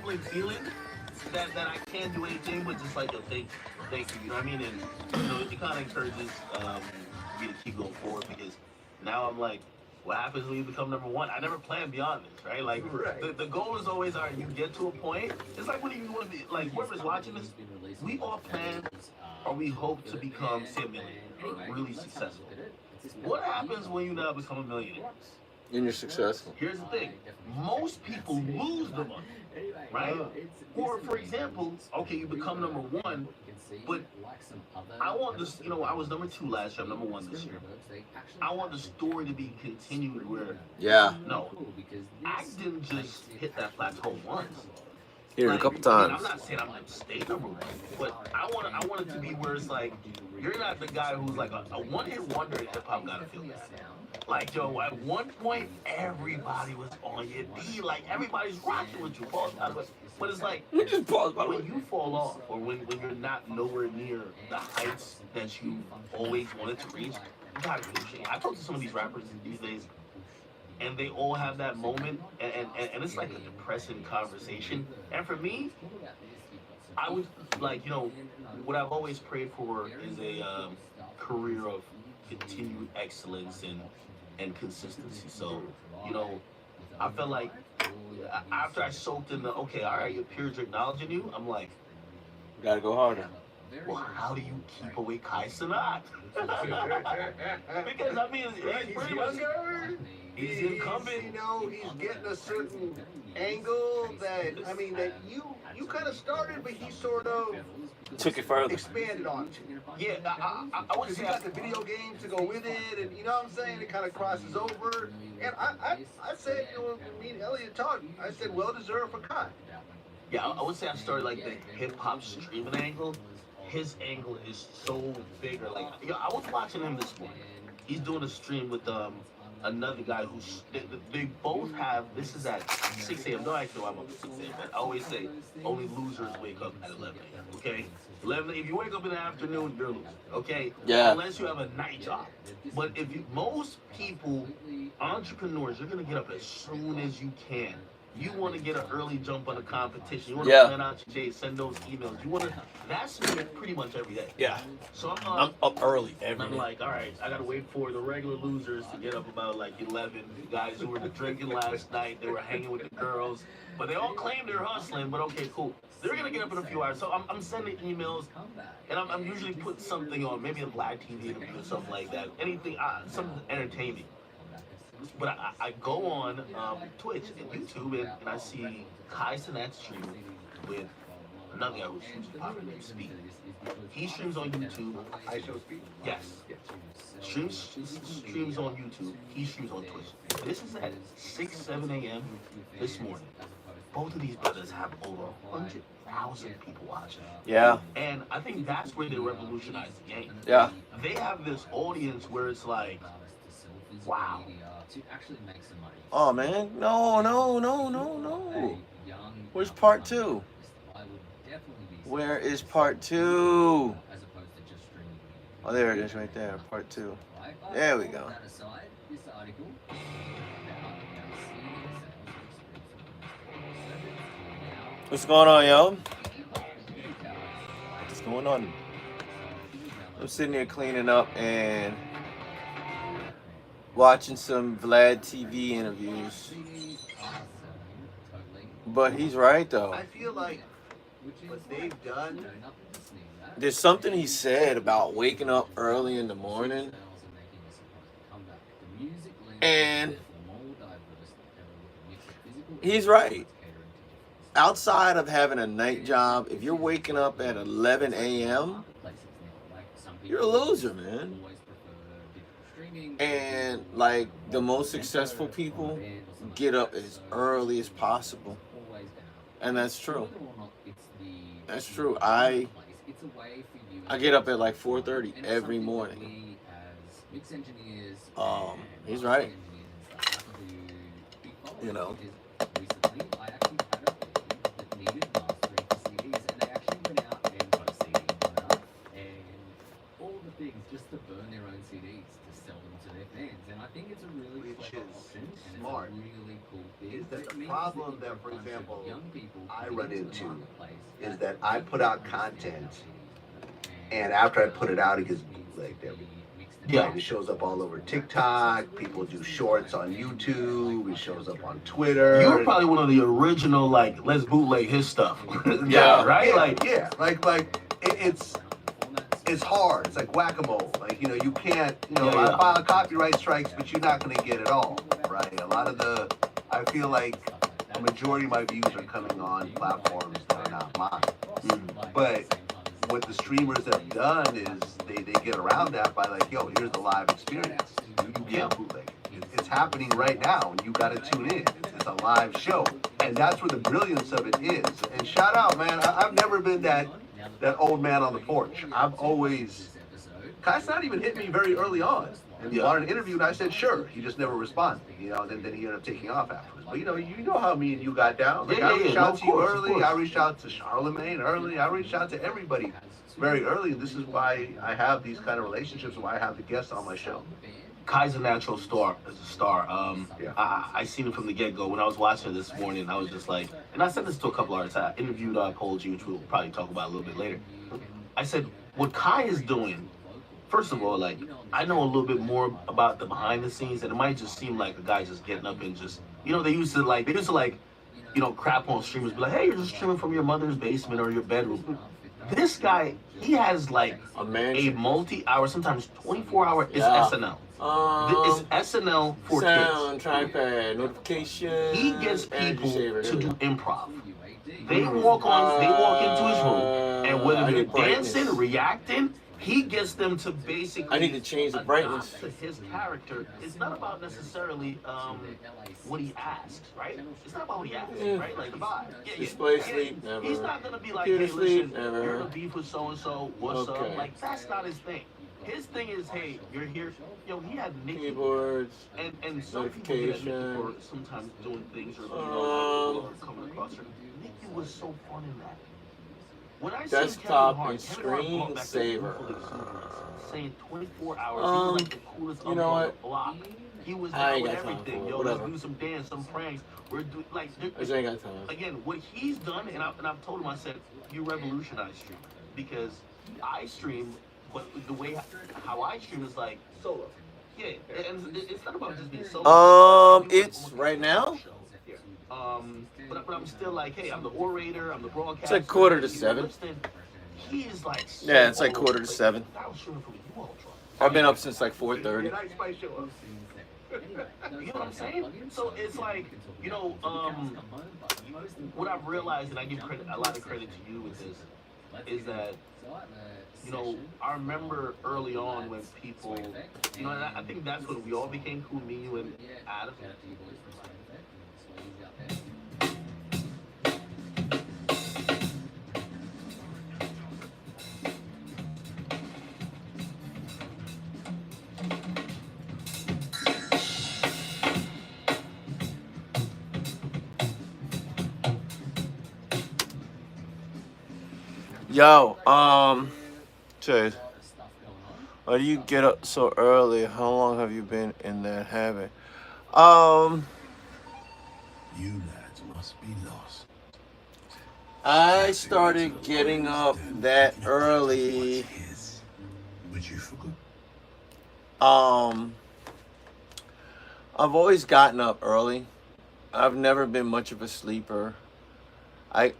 humbling feeling that I can't do anything but just like a thank you. You know what I mean? And it kind of encourages me to keep going forward because now I'm like, what happens when you become number one? I never planned beyond this, right? Like the goal is always, all right, you get to a point. It's like when you want to be like whoever's watching this, we all plan or we hope to become, say, a millionaire or really successful. What happens when you now become a millionaire? And you're successful. Here's the thing: most people lose the money, right? Or, for example, okay, you become number one, but I want this. I was number two last year. I'm number one this year. I want the story to be continued where, no, I didn't just hit that plateau once. Here a couple times. I'm not saying I'm gonna stay number one, but I want it to be where it's like you're not the guy who's like a one-hit wonder in hip hop. Gotta feel that. Like, yo, at one point everybody was on your D, like everybody's rocking with you. Pause, but it's like just pause, when you fall off, or when you're not nowhere near the heights that you always wanted to reach, you gotta feel shame. I talk to some of these rappers these days, and they all have that moment, and it's like a depressing conversation. And for me, I would like, what I've always prayed for is a career of continued excellence and consistency. So, I felt like after I soaked in the, okay, all right, your peers are acknowledging you, I'm like, gotta go harder. Well, how do you keep away Kai Cenat? Because I mean, he's pretty much he's incumbent. He's getting a certain angle that that you kind of started, but he sort of took it further, expanded on. Yeah, I would say he got the video games to go with it, and you know what I'm saying. It kind of crosses over, and I said, when me and Elliot talked, I said, well deserved for Kai. Yeah, I would say I started like the hip hop streaming angle. His angle is so bigger. Like, I was watching him this morning. He's doing a stream with another guy who's they both have. This is at 6 a.m. No, actually, I'm up at 6 a.m. But I always say only losers wake up at 11 a.m. Okay, 11. If you wake up in the afternoon, you're a loser. Okay, yeah. Unless you have a night job. But most people, entrepreneurs, you're gonna get up as soon as you can. You want to get an early jump on the competition. You want to plan out your day, send those emails. You want to. That's me pretty much every day. Yeah. So I'm up early every day. I'm like, all right, I gotta wait for the regular losers to get up about like 11. The guys who were drinking last night, they were hanging with the girls, but they all claim they're hustling. But okay, cool. They're gonna get up in a few hours. So I'm sending emails, and I'm usually put something on, maybe a live TV interview or something like that. Anything, something entertaining. But I go on Twitch and YouTube, and I see Kai Cenat stream with another guy who's hugely popular named Speed. He streams on YouTube. I show Speed? Yes. Streams on YouTube. He streams on Twitch. This is at 6, 7 a.m. this morning. Both of these brothers have over 100,000 people watching. Yeah. And I think that's where they revolutionized the game. Yeah. They have this audience where it's like, wow. Oh man, no. Where's part 2? Where is part 2? Oh, there it is right there, part 2. There we go. What's going on, yo? What's going on? I'm sitting here cleaning up and watching some Vlad TV interviews. But he's right, though. I feel like what they've done. There's something he said about waking up early in the morning. And he's right. Outside of having a night job, if you're waking up at 11 a.m., you're a loser, man. And like the most successful people get up as early as possible. And that's true. That's true. I get up at like 4:30 every morning. He's right. You know. which is smart, is that the problem that, for example, I run into is that I put out content, and after I put it out, it gets bootlegged everywhere. Yeah. Right? It shows up all over TikTok. People do shorts on YouTube. It shows up on Twitter. You're probably one of the original, like, let's bootleg his stuff. Yeah. Right? Yeah, Like, yeah, it's hard. It's like whack-a-mole. Like, you can't, I file copyright strikes, but you're not going to get it all, right? I feel like a majority of my views are coming on platforms that are not mine. But what the streamers have done is they get around that by like, yo, here's the live experience. You can't bootleg it. It's happening right now, and you got to tune in. It's a live show, and that's where the brilliance of it is. And shout out, man. I've never been that old man on the porch. I've always. Kai's not even hit me very early on. And he wanted an interview, and I said sure. He just never responded. Then he ended up taking off afterwards. But you know how me and you got down. Like, I reached out to you early. I reached out to Charlemagne early. I reached out to everybody very early. And this is why I have these kind of relationships, and why I have the guests on my show. Kai's a natural star. As a star. Yeah. I seen him from the get-go. When I was watching it this morning, I was just like, and I said this to a couple artists. I interviewed Paul G, which we'll probably talk about a little bit later. I said, what Kai is doing, first of all, like, I know a little bit more about the behind the scenes, and it might just seem like a guy just getting up and just, they used to crap on streamers, be like, hey, you're just streaming from your mother's basement or your bedroom. This guy, he has like a multi-hour, sometimes 24-hour, it's SNL. It's SNL for sound, kids. trackpad, notification. He gets people to do improv. They walk into his room, and whether they're dancing, reacting, he gets them to basically. I need to change the brightness. To his character. It's not about necessarily what he asks, right? It's not about what he asks, right? Like the vibe. Display sleep, never. He's not gonna be like, Computer hey, sleep, listen, never. you're in a beef with so and so. What's Okay. up? Like that's not his thing. His thing is, hey, you're here. He had Nikki. Keyboards. And some people get at Nikki for sometimes doing things or coming across her. Nikki was so fun in that. When I Desktop Kevin and Hart screensaver. saying 24 hours, he was like the coolest you know on what? the block. He was I there ain't with got time everything. for it. Yo, Whatever. let's do some dance, some pranks. We're doing like I just ain't got time. again, what he's done, and I've told him, I said, you revolutionized streaming because I stream, but the way how I stream is like Solo. yeah, and it's not about just being solo. It's right now. But I'm still like, hey, I'm the orator, I'm the broadcaster. It's like 6:45. He is like so Yeah, it's like all over 6:45. I was shooting from you all drunk. I've been up since like 4:30. Night Spice show up. You know what I'm saying? So it's like, what I've realized, and I give a lot of credit to you with this, is that, I remember early on when people, and I think that's when we all became cool, me, you, and Adam. Yo, Chase, why do you get up so early? How long have you been in that habit? You lads must be lost. I started getting up that early. His, but you forgot. I've always gotten up early. I've never been much of a sleeper. I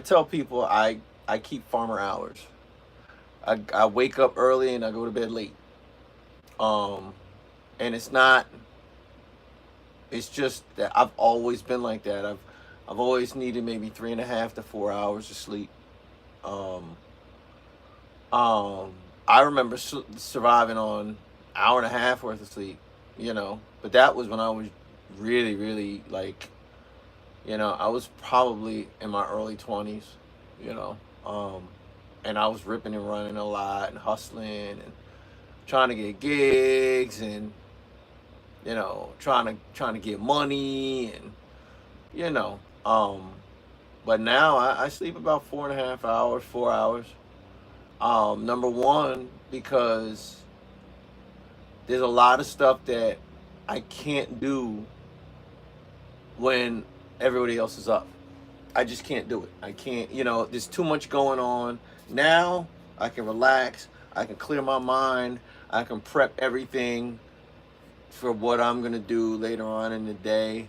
tell people I keep farmer hours. I wake up early and I go to bed late. And it's just that I've always been like that. I've always needed maybe 3.5 to 4 hours of sleep. I remember surviving on an hour and a half worth of sleep, but that was when I was really, really like, I was probably in my early 20s, and I was ripping and running a lot and hustling and trying to get gigs and, trying to get money and, but now I sleep about 4.5 hours, 4 hours. Number one, because There's a lot of stuff that I can't do when everybody else is up. I just can't do it. I can't, there's too much going on. Now I can relax. I can clear my mind. I can prep everything for what I'm going to do later on in the day.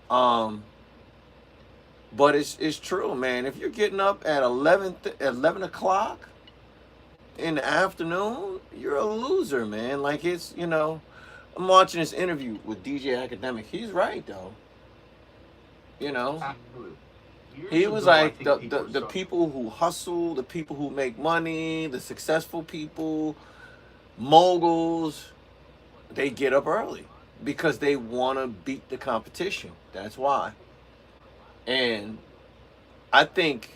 Um, but it's true, man. If you're getting up at 11 o'clock in the afternoon, you're a loser, man. Like, I'm watching this interview with DJ Academic. He's right, though. Absolutely. He Years was ago, I like, think the, people the, were the suffering. people who hustle, the people who make money, the successful people, moguls, they get up early because they want to beat the competition. That's why. And I think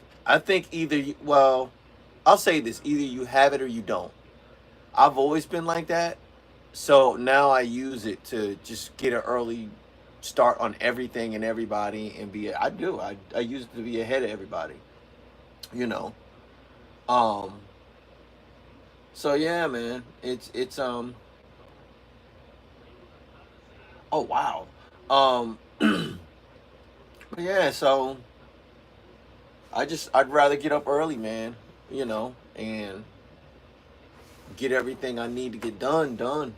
either well, I'll say this, either you have it or you don't. I've always been like that. So now I use it to just get an early start on everything and everybody and I use it to be ahead of everybody, you know. Um so yeah, man. It's oh wow. But yeah, so I'd rather get up early, man, and get everything I need to get done,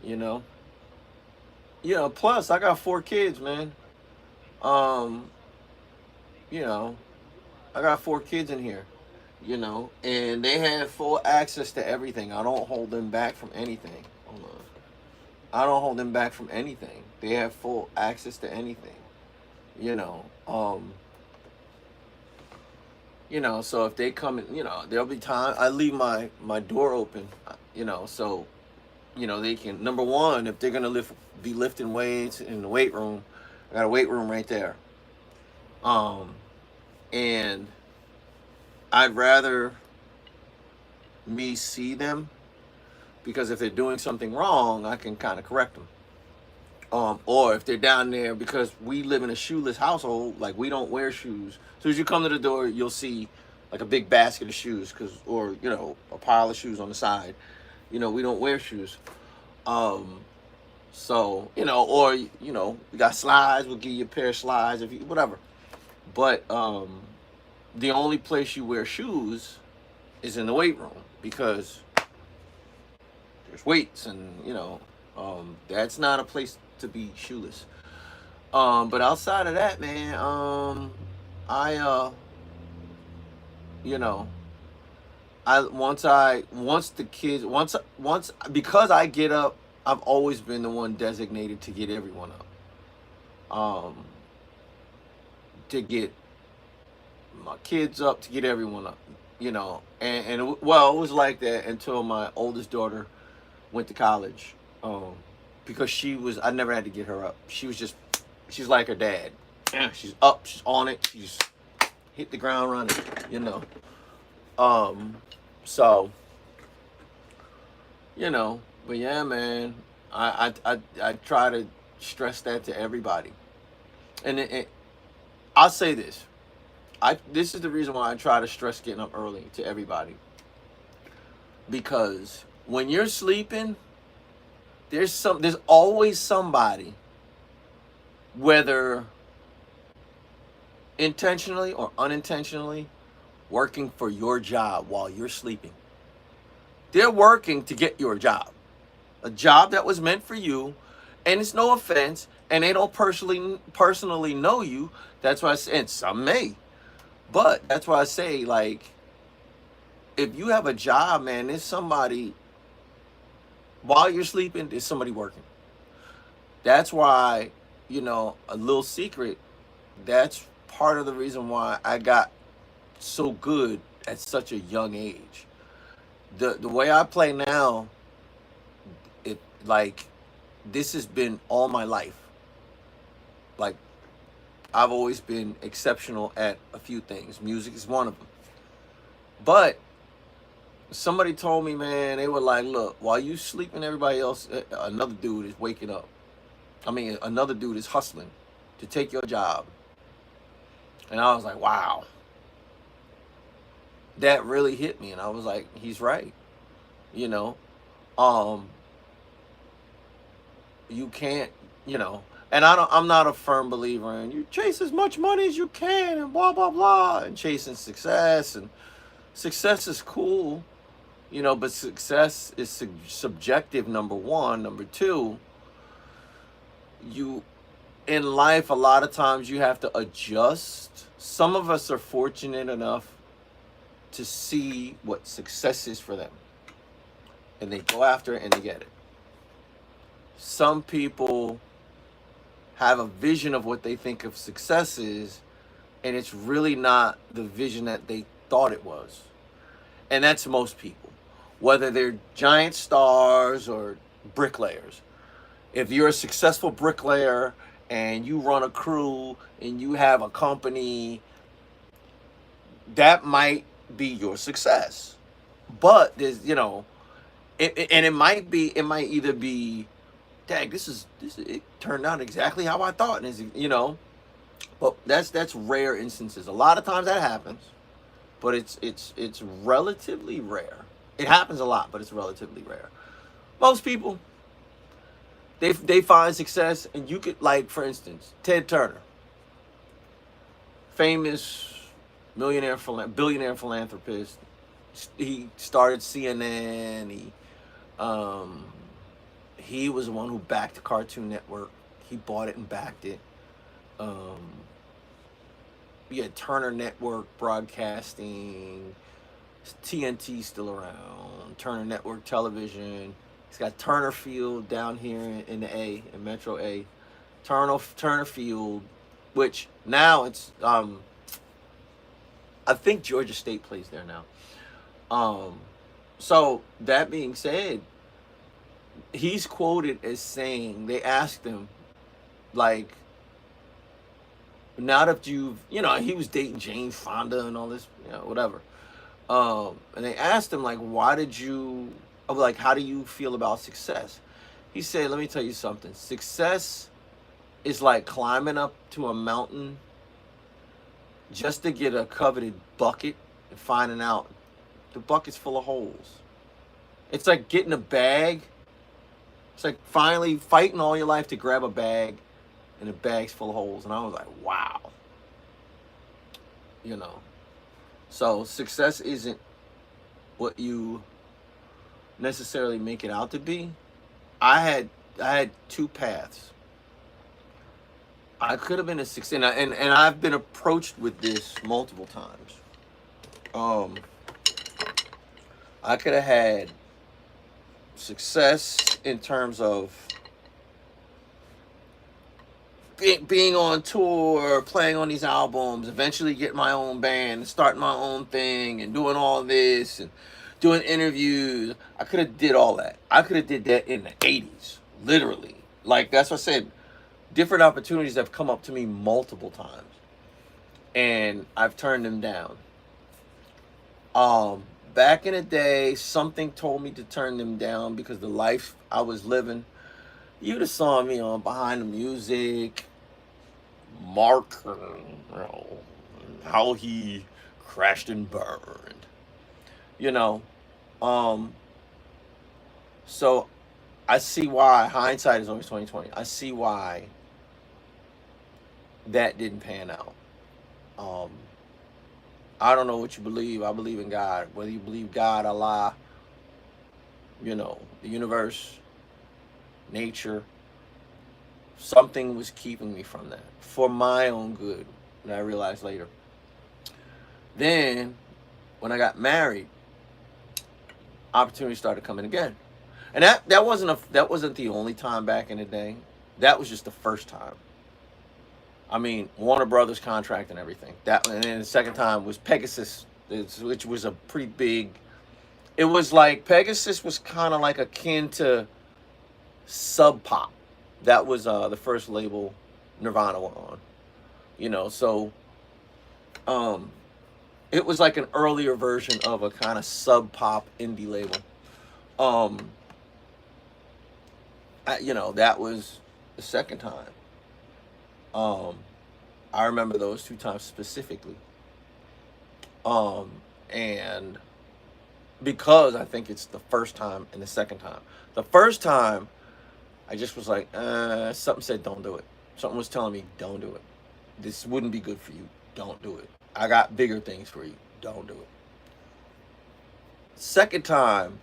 you know. Plus I got 4 kids, man. Um, you know, I got 4 kids in here, and they have full access to everything. I don't hold them back from anything. Hold on. I don't hold them back from anything. They have full access to anything, you know. So if they come in, there'll be time I leave my door open, so they can, number one, if they're gonna be lifting weights in the weight room, I got a weight room right there. Um, and I'd rather me see them because if they're doing something wrong, I can kind of correct them. Or if they're down there, because we live in a shoeless household, like we don't wear shoes. So as you come to the door, you'll see like a big basket of shoes, or a pile of shoes on the side. We don't wear shoes. Um, so or we got slides. We'll give you a pair of slides if you whatever. But the only place you wear shoes is in the weight room because there's weights, and that's not a place to be shoeless. But outside of that, man, I you know, once the kids once because I get up, I've always been the one designated to get everyone up. To get my kids up, to get everyone up, well, it was like that until my oldest daughter went to college. Because I never had to get her up. She's like her dad. Yeah, she's up, she's on it, she's hit the ground running. Um, so, but yeah, man, I try to stress that to everybody. And I'll say this. This is the reason why I try to stress getting up early to everybody. Because when you're sleeping, there's always somebody, whether intentionally or unintentionally, working for your job while you're sleeping. They're working to get your job. A job that was meant for you, and it's no offense, and they don't personally know you. That's why I say, and some may, but that's why I say, like, if you have a job, man, there's somebody, while you're sleeping, there's somebody working. That's why, a little secret, that's part of the reason why I got so good at such a young age. The way I play now, it like this has been all my life. Like, I've always been exceptional at a few things. Music is one of them. But somebody told me, man, they were like, look, while you sleeping, everybody else, another dude is waking up. Another dude is hustling to take your job. And I was like, wow. That really hit me. And I was like, he's right. You know? you can't, you know, and I'm not a firm believer in you chase as much money as you can and blah blah blah and chasing success, and success is cool, you know, but success is subjective, number one. Number two, you in life a lot of times you have to adjust. Some of us are fortunate enough to see what success is for them, and they go after it and they get it. Some people have a vision of what they think of success is, and it's really not the vision that they thought it was. And that's most people, whether they're giant stars or bricklayers. If you're a successful bricklayer and you run a crew and you have a company, that might be your success. But there's, you know, it might either be, dang, it turned out exactly how I thought, and it's, you know, but that's rare instances. A lot of times that happens, but it's relatively rare. It happens a lot, but it's relatively rare. Most people, they find success, and you could, like, for instance, Ted Turner, famous billionaire philanthropist. He started CNN. He was the one who backed Cartoon Network. He bought it and backed it. You had Turner Network Broadcasting. TNT still around. Turner Network Television. He's got Turner Field down here in the A, in Metro A. Turner Field, which now it's I think Georgia State plays there now. So that being said, he's quoted as saying, they asked him, like, now that you know, he was dating Jane Fonda and all this, you know, whatever. And they asked him, like, how do you feel about success? He said, let me tell you something. Success is like climbing up to a mountain just to get a coveted bucket and finding out the bucket's full of holes. It's like getting a bag. It's like finally fighting all your life to grab a bag, and the bag's full of holes. And I was like, wow. You know. So success isn't what you necessarily make it out to be. I had two paths. I could have been a success, and I've been approached with this multiple times. I could have had success in terms of being on tour, playing on these albums, eventually getting my own band, starting my own thing, and doing all this, and doing interviews. I could have did all that. I could have did that in the 80s, literally. Like, that's what I said. Different opportunities have come up to me multiple times, and I've turned them down. Back in the day, something told me to turn them down because the life I was living. You'd have saw me on Behind the Music, MARC, you know, how he crashed and burned, you know. So I see why hindsight is always 20/20. I see why that didn't pan out. I don't know what you believe. I believe in God. Whether you believe God, Allah, you know, the universe, nature, something was keeping me from that for my own good, and I realized later. Then, when I got married, opportunities started coming again, and that wasn't the only time back in the day. That was just the first time. I mean, Warner Brothers contract and everything. And then the second time was Pegasus, which was a pretty big. It was like Pegasus was kind of like akin to Sub Pop. That was the first label Nirvana were on. You know, so it was like an earlier version of a kind of Sub Pop indie label. You know, that was the second time. I remember those two times specifically. And because I think it's the first time and the second time. The first time, I just was like, something said don't do it. Something was telling me don't do it. This wouldn't be good for you. Don't do it. I got bigger things for you. Don't do it. Second time,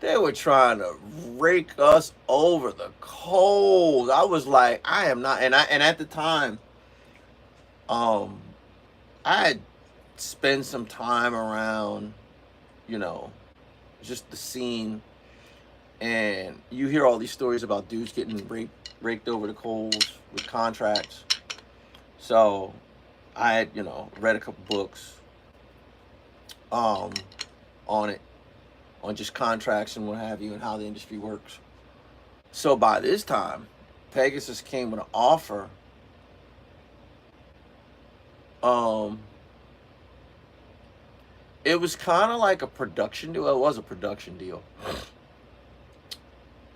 they were trying to rake us over the coals. I was like, I am not. And at the time, um, I had spent some time around, you know, just the scene, and you hear all these stories about dudes getting raked over the coals with contracts. So I had, read a couple books um on it, on just contracts and what have you, and how the industry works. So by this time, Pegasus came with an offer. Um, it was kind of like a production deal. It was a production deal.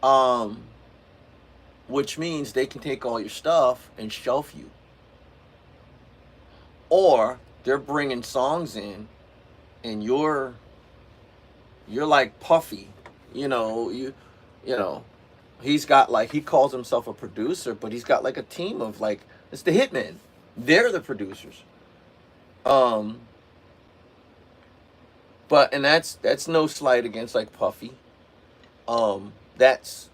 Um, which means they can take all your stuff and shelf you, or they're bringing songs in, and you're like Puffy, you know, he's got like, he calls himself a producer, but he's got like a team of like, it's the hitmen. They're the producers. Um, but and that's no slight against like Puffy. Um, that's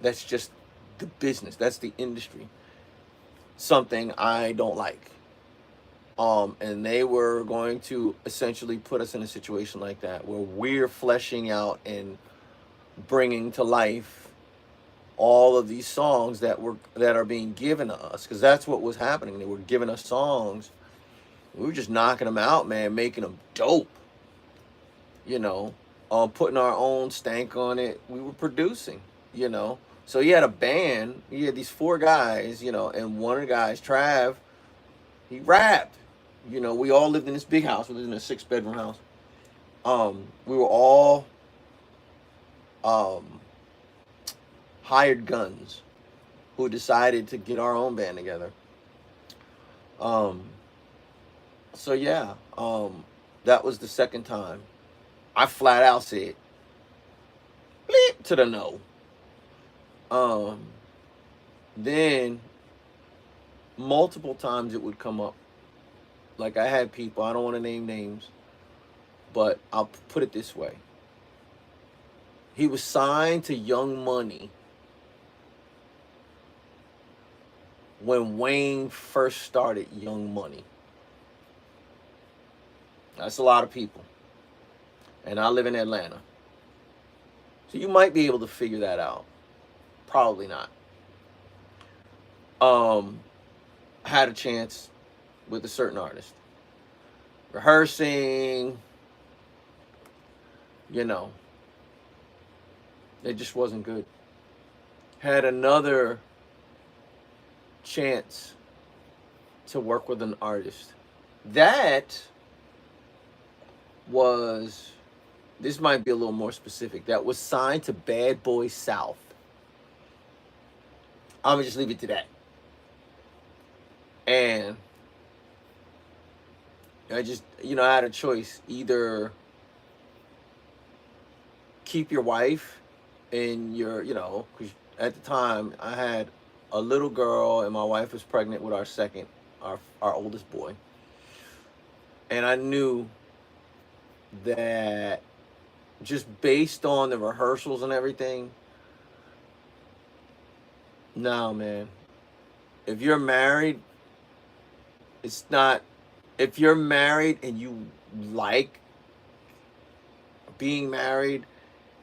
just the business. That's the industry. Something I don't like. And they were going to essentially put us in a situation like that where we're fleshing out and bringing to life all of these songs that are being given to us, because that's what was happening. They were giving us songs, we were just knocking them out, man, making them dope, you know putting our own stank on it. We were producing, so you had a band, you had these four guys, and one of the guys, Trav, he rapped. We all lived in this big house. We lived in a 6-bedroom house. We were all um hired guns who decided to get our own band together. Um, so yeah, that was the second time. I flat out said bleep to the no. Um, then multiple times it would come up. Like, I had people, I don't want to name names, but I'll put it this way. He was signed to Young Money when Wayne first started Young Money. That's a lot of people. And I live in Atlanta. So you might be able to figure that out. Probably not. Had a chance with a certain artist. Rehearsing, it just wasn't good. Had another chance to work with an artist. That was, this might be a little more specific, that was signed to Bad Boy South. I'm gonna just leave it to that. And I just, I had a choice. Either keep your wife and because at the time I had a little girl and my wife was pregnant with our oldest boy. And I knew that just based on the rehearsals and everything, no, man. If you're married, if you're married and you like being married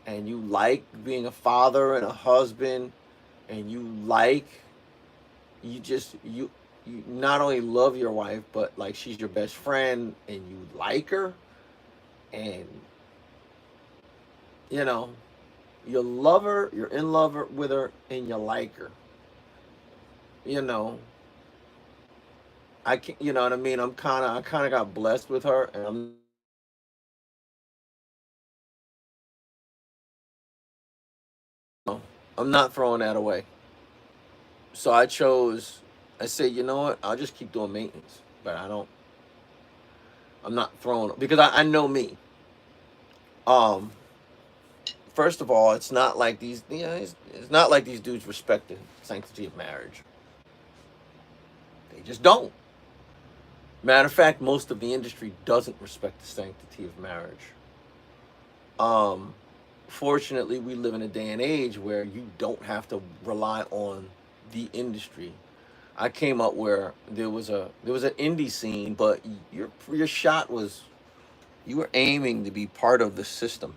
and you like being a father and a husband and you not only love your wife, but like she's your best friend and you like her and you love her, you're in love with her, and you like her. I can't, you know what I mean? I kind of got blessed with her, and I'm not throwing that away. So I said, you know what? I'll just keep doing maintenance, but I'm not throwing, because I know me. Um, first of all, it's not like these, it's not like these dudes respect the sanctity of marriage. They just don't. Matter of fact, most of the industry doesn't respect the sanctity of marriage. Fortunately, we live in a day and age where you don't have to rely on the industry. I came up where there was an indie scene, but your shot was, you were aiming to be part of the system.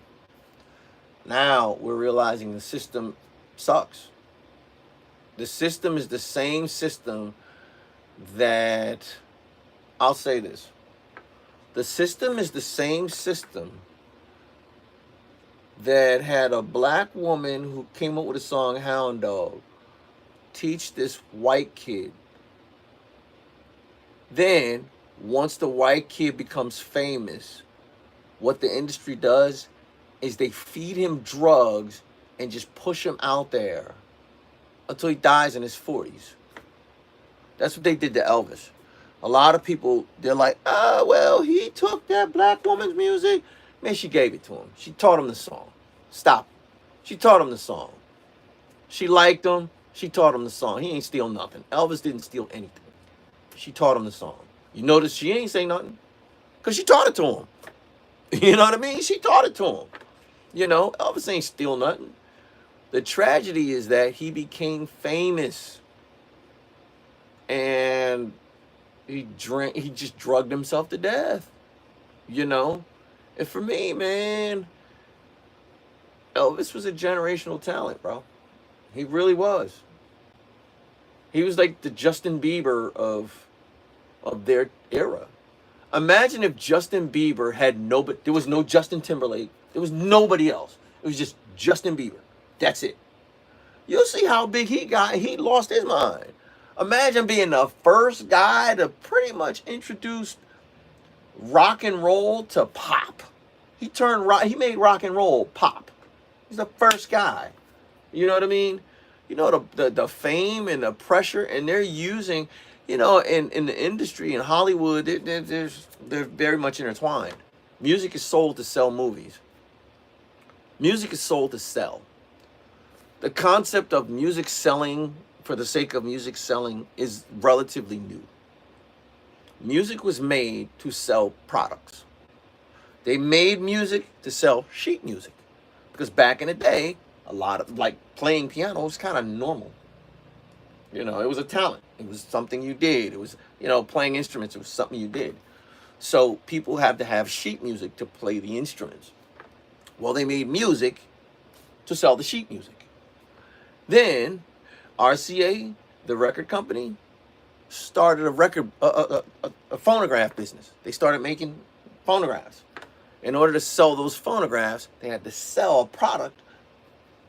Now we're realizing the system sucks. The system is the same system that, I'll say this. The system is the same system that had a black woman who came up with a song, Hound Dog, teach this white kid. Then, once the white kid becomes famous, what the industry does is they feed him drugs and just push him out there until he dies in his 40s. That's what they did to Elvis. A lot of people, they're like, well, he took that black woman's music. Man, she gave it to him. She taught him the song. Stop. She taught him the song. She liked him. She taught him the song. He ain't steal nothing. Elvis didn't steal anything. She taught him the song. You notice she ain't say nothing? Because she taught it to him. You know what I mean? She taught it to him. You know, Elvis ain't steal nothing. The tragedy is that he became famous. And he just drugged himself to death. You know? And for me, man, Elvis was a generational talent, bro. He really was. He was like the Justin Bieber of their era. Imagine if Justin Bieber had nobody, there was no Justin Timberlake, there was nobody else. It was just Justin Bieber. That's it. You'll see how big he got. He lost his mind. Imagine being the first guy to pretty much introduce rock and roll to pop. He made rock and roll pop. He's the first guy. You know what I mean? You know, the fame and the pressure, and they're using, you know, in the industry, in Hollywood, they're very much intertwined. Music is sold to sell movies. Music is sold to sell. The concept of music selling for the sake of music selling is relatively new. Music was made to sell products. They made music to sell sheet music. Because back in the day, a lot of, like, playing piano was kind of normal. You know, it was a talent. It was something you did. It was, you know, playing instruments, it was something you did. So people had to have sheet music to play the instruments. Well, they made music to sell the sheet music. Then RCA, the record company, started a phonograph business. They started making phonographs. In order to sell those phonographs, they had to sell a product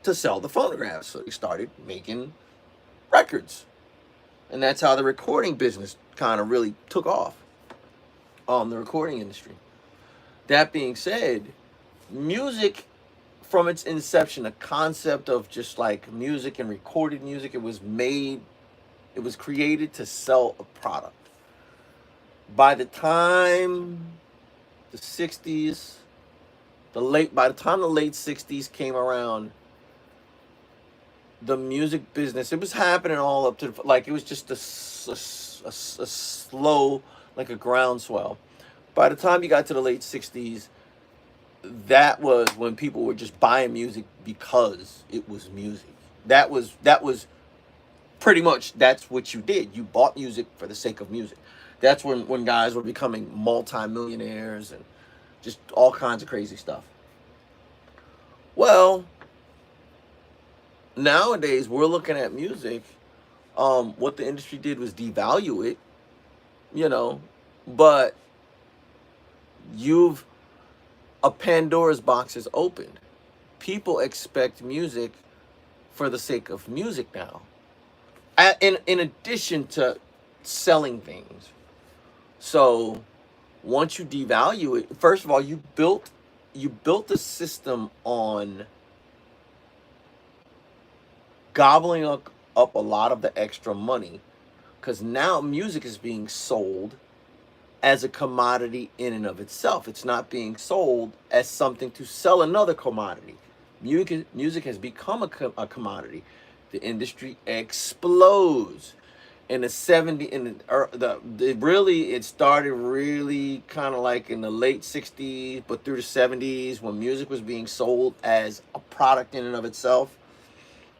to sell the phonographs. So they started making records. And that's how the recording business kind of really took off. The recording industry. That being said, music, from its inception, a concept of just like music and recorded music, it was created to sell a product. By the time the 60s, by the time the late 60s came around, the music business, it was happening all up to, like, it was just a slow, like a groundswell. By the time you got to the late 60s, that was when people were just buying music because it was music. That was pretty much, that's what you did. You bought music for the sake of music. That's when guys were becoming multi-millionaires and just all kinds of crazy stuff. Well, nowadays we're looking at music. What the industry did was devalue it, you know, but a Pandora's box is opened. People expect music for the sake of music now. In addition to selling things. So once you devalue it, first of all, you built the system on gobbling up a lot of the extra money, because now music is being sold as a commodity in and of itself. It's not being sold as something to sell another commodity. Music has become a commodity. The industry explodes in the 70s. Really, it started really kind of like in the late 60s, but through the 70s when music was being sold as a product in and of itself.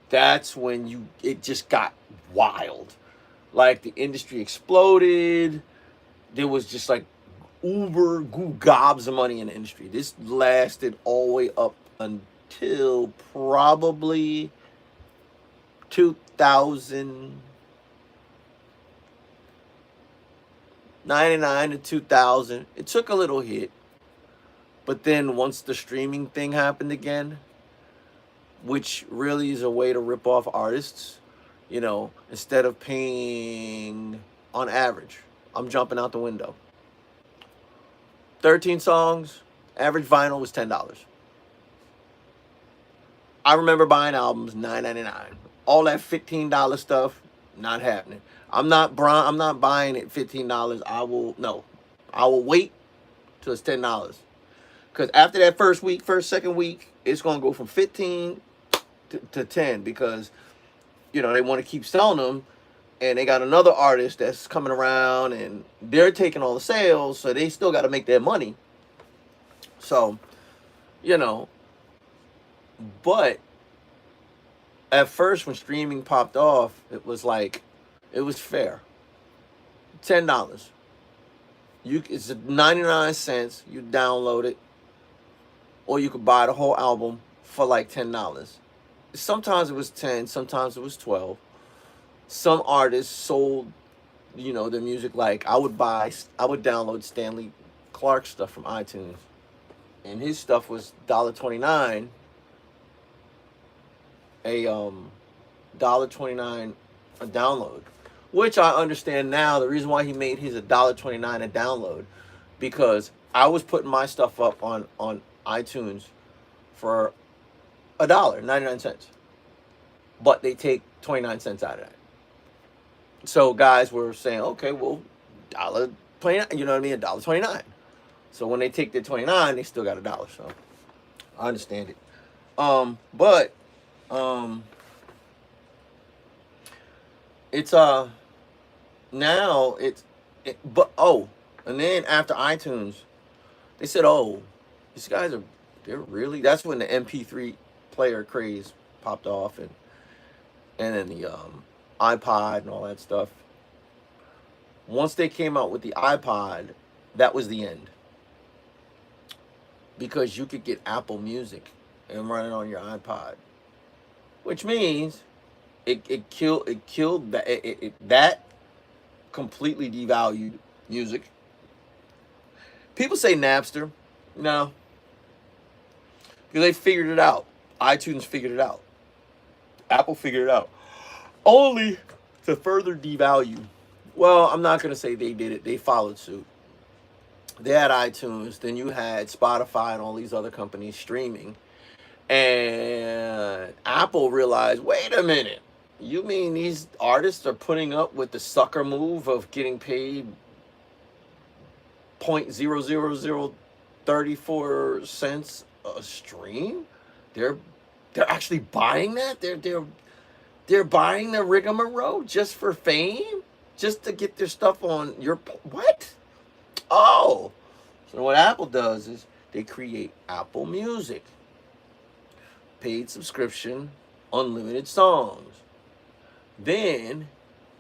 That's when it just got wild. Like the industry exploded. There was just like gobs of money in the industry. This lasted all the way up until probably 2099 to 2000. It took a little hit. But then once the streaming thing happened again, which really is a way to rip off artists, instead of paying on average, I'm jumping out the window. 13 songs, average vinyl was $10. I remember buying albums $9.99. All that $15 stuff, not happening. I'm not buying it $15. I will wait till it's $10. Because after that second week, it's gonna go from 15 to 10 because they want to keep selling them, and they got another artist that's coming around and they're taking all the sales, so they still got to make their money. So, but at first when streaming popped off, it was fair. $10. It's 99 cents. You download it, or you could buy the whole album for like $10. Sometimes it was 10, sometimes it was 12. Some artists sold, their music. Like I would download Stanley Clark stuff from iTunes, and his stuff was $1.29. $1.29 a download, which I understand now. The reason why he made his $1.29 a download, because I was putting my stuff up on iTunes for $1.99, but they take 29 cents out of that. So guys were saying, okay, well, $1.29, you know what I mean, $1.29. So when they take their 29, they still got $1. So I understand it. But it's now and then after iTunes, they said, oh, these guys that's when the MP3 player craze popped off, and then the iPod and all that stuff. Once they came out with the iPod, that was the end, because you could get Apple Music and run it on your iPod, which means it killed that completely devalued music. People say Napster. No, because they figured it out. iTunes figured it out. Apple figured it out. Only to further devalue. Well, I'm not going to say they did it. They followed suit. They had iTunes. Then you had Spotify and all these other companies streaming. And Apple realized, wait a minute. You mean these artists are putting up with the sucker move of getting paid 0.00034 cents a stream? They're actually buying that? They're buying the rigmarole just for fame? Just to get their stuff on your... What? Oh. So what Apple does is they create Apple Music. Paid subscription, unlimited songs. Then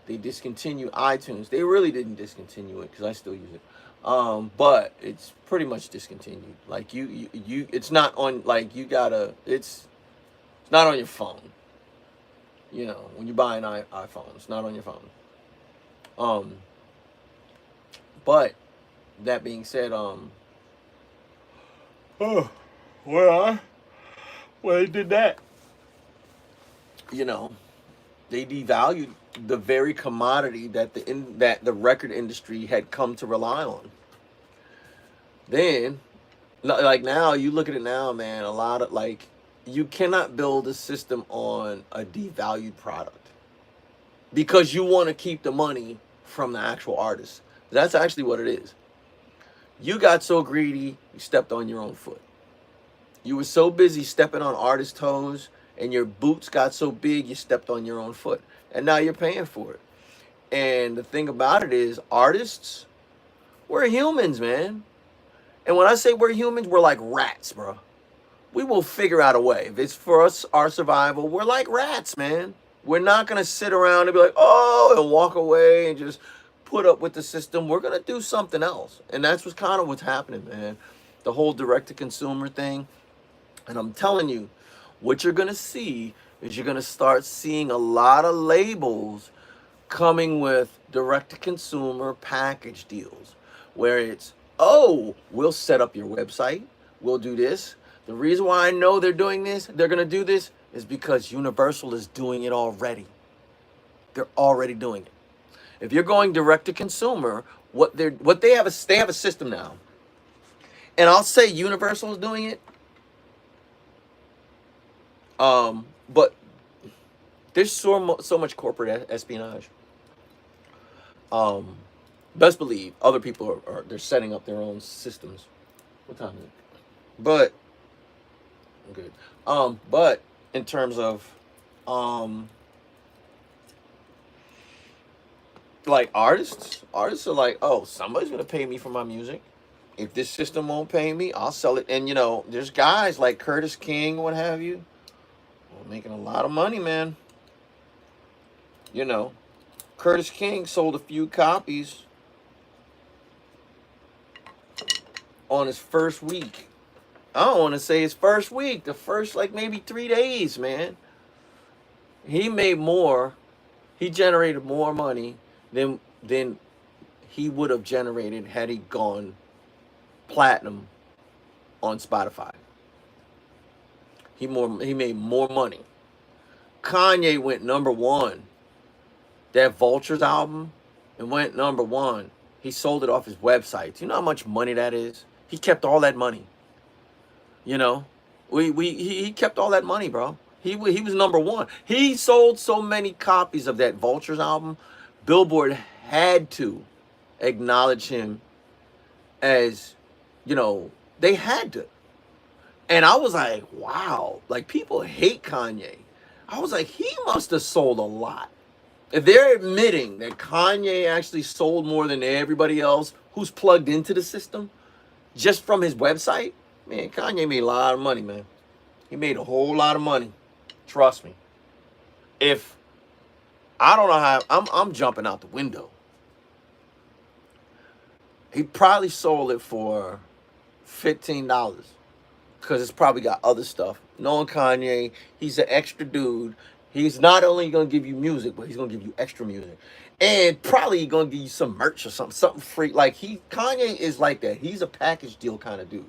they discontinue iTunes. They really didn't discontinue it because I still use it. But it's pretty much discontinued. Like you it's not on, like you gotta, it's not on your phone. When you buy an iPhone, it's not on your phone. But that being said, when they did that, they devalued the very commodity that the record industry had come to rely on. Then, like now, you look at it now, man. A lot of you cannot build a system on a devalued product because you want to keep the money from the actual artist. That's actually what it is. You got so greedy, you stepped on your own foot. You were so busy stepping on artists' toes, and your boots got so big you stepped on your own foot, and now you're paying for it. And the thing about it is, artists, we're humans, man. And when I say we're humans, we're like rats, bro. We will figure out a way. If it's for us, our survival, we're like rats, man. We're not gonna sit around and be like, oh, and walk away and just put up with the system. We're gonna do something else, and that's what's kind of what's happening, man. The whole direct-to-consumer thing, and I'm telling you, what you're gonna see is you're gonna start seeing a lot of labels coming with direct-to-consumer package deals, where it's, oh, we'll set up your website, we'll do this. The reason why I know they're doing this, they're gonna do this, is because Universal is doing it already. They're already doing it. If you're going direct to consumer, they have a system now. And I'll say Universal is doing it. But there's so much corporate espionage. Best believe other people are they're setting up their own systems. What time is it? But good. But in terms of like artists are like, oh, somebody's gonna pay me for my music. If this system won't pay me, I'll sell it. And there's guys like Curtis King, what have you, making a lot of money, man. Curtis King sold a few copies on his first week. I don't want to say his first week, the first like maybe 3 days, man. He made more, he generated more money than he would have generated had he gone platinum on Spotify. He made more money. Kanye went #1. That Vultures album, it went #1. He sold it off his website. Do you know how much money that is? He kept all that money. He kept all that money, bro. He was #1. He sold so many copies of that Vultures album, Billboard had to acknowledge him as, they had to. And I was like, wow, like people hate Kanye. I was like, he must have sold a lot. If they're admitting that Kanye actually sold more than everybody else who's plugged into the system just from his website, man, Kanye made a lot of money, man. He made a whole lot of money. Trust me. If I don't know how, I'm jumping out the window. He probably sold it for $15 because it's probably got other stuff. Knowing Kanye, he's an extra dude. He's not only going to give you music, but he's going to give you extra music. And probably going to give you some merch or something free. Like Kanye is like that. He's a package deal kind of dude.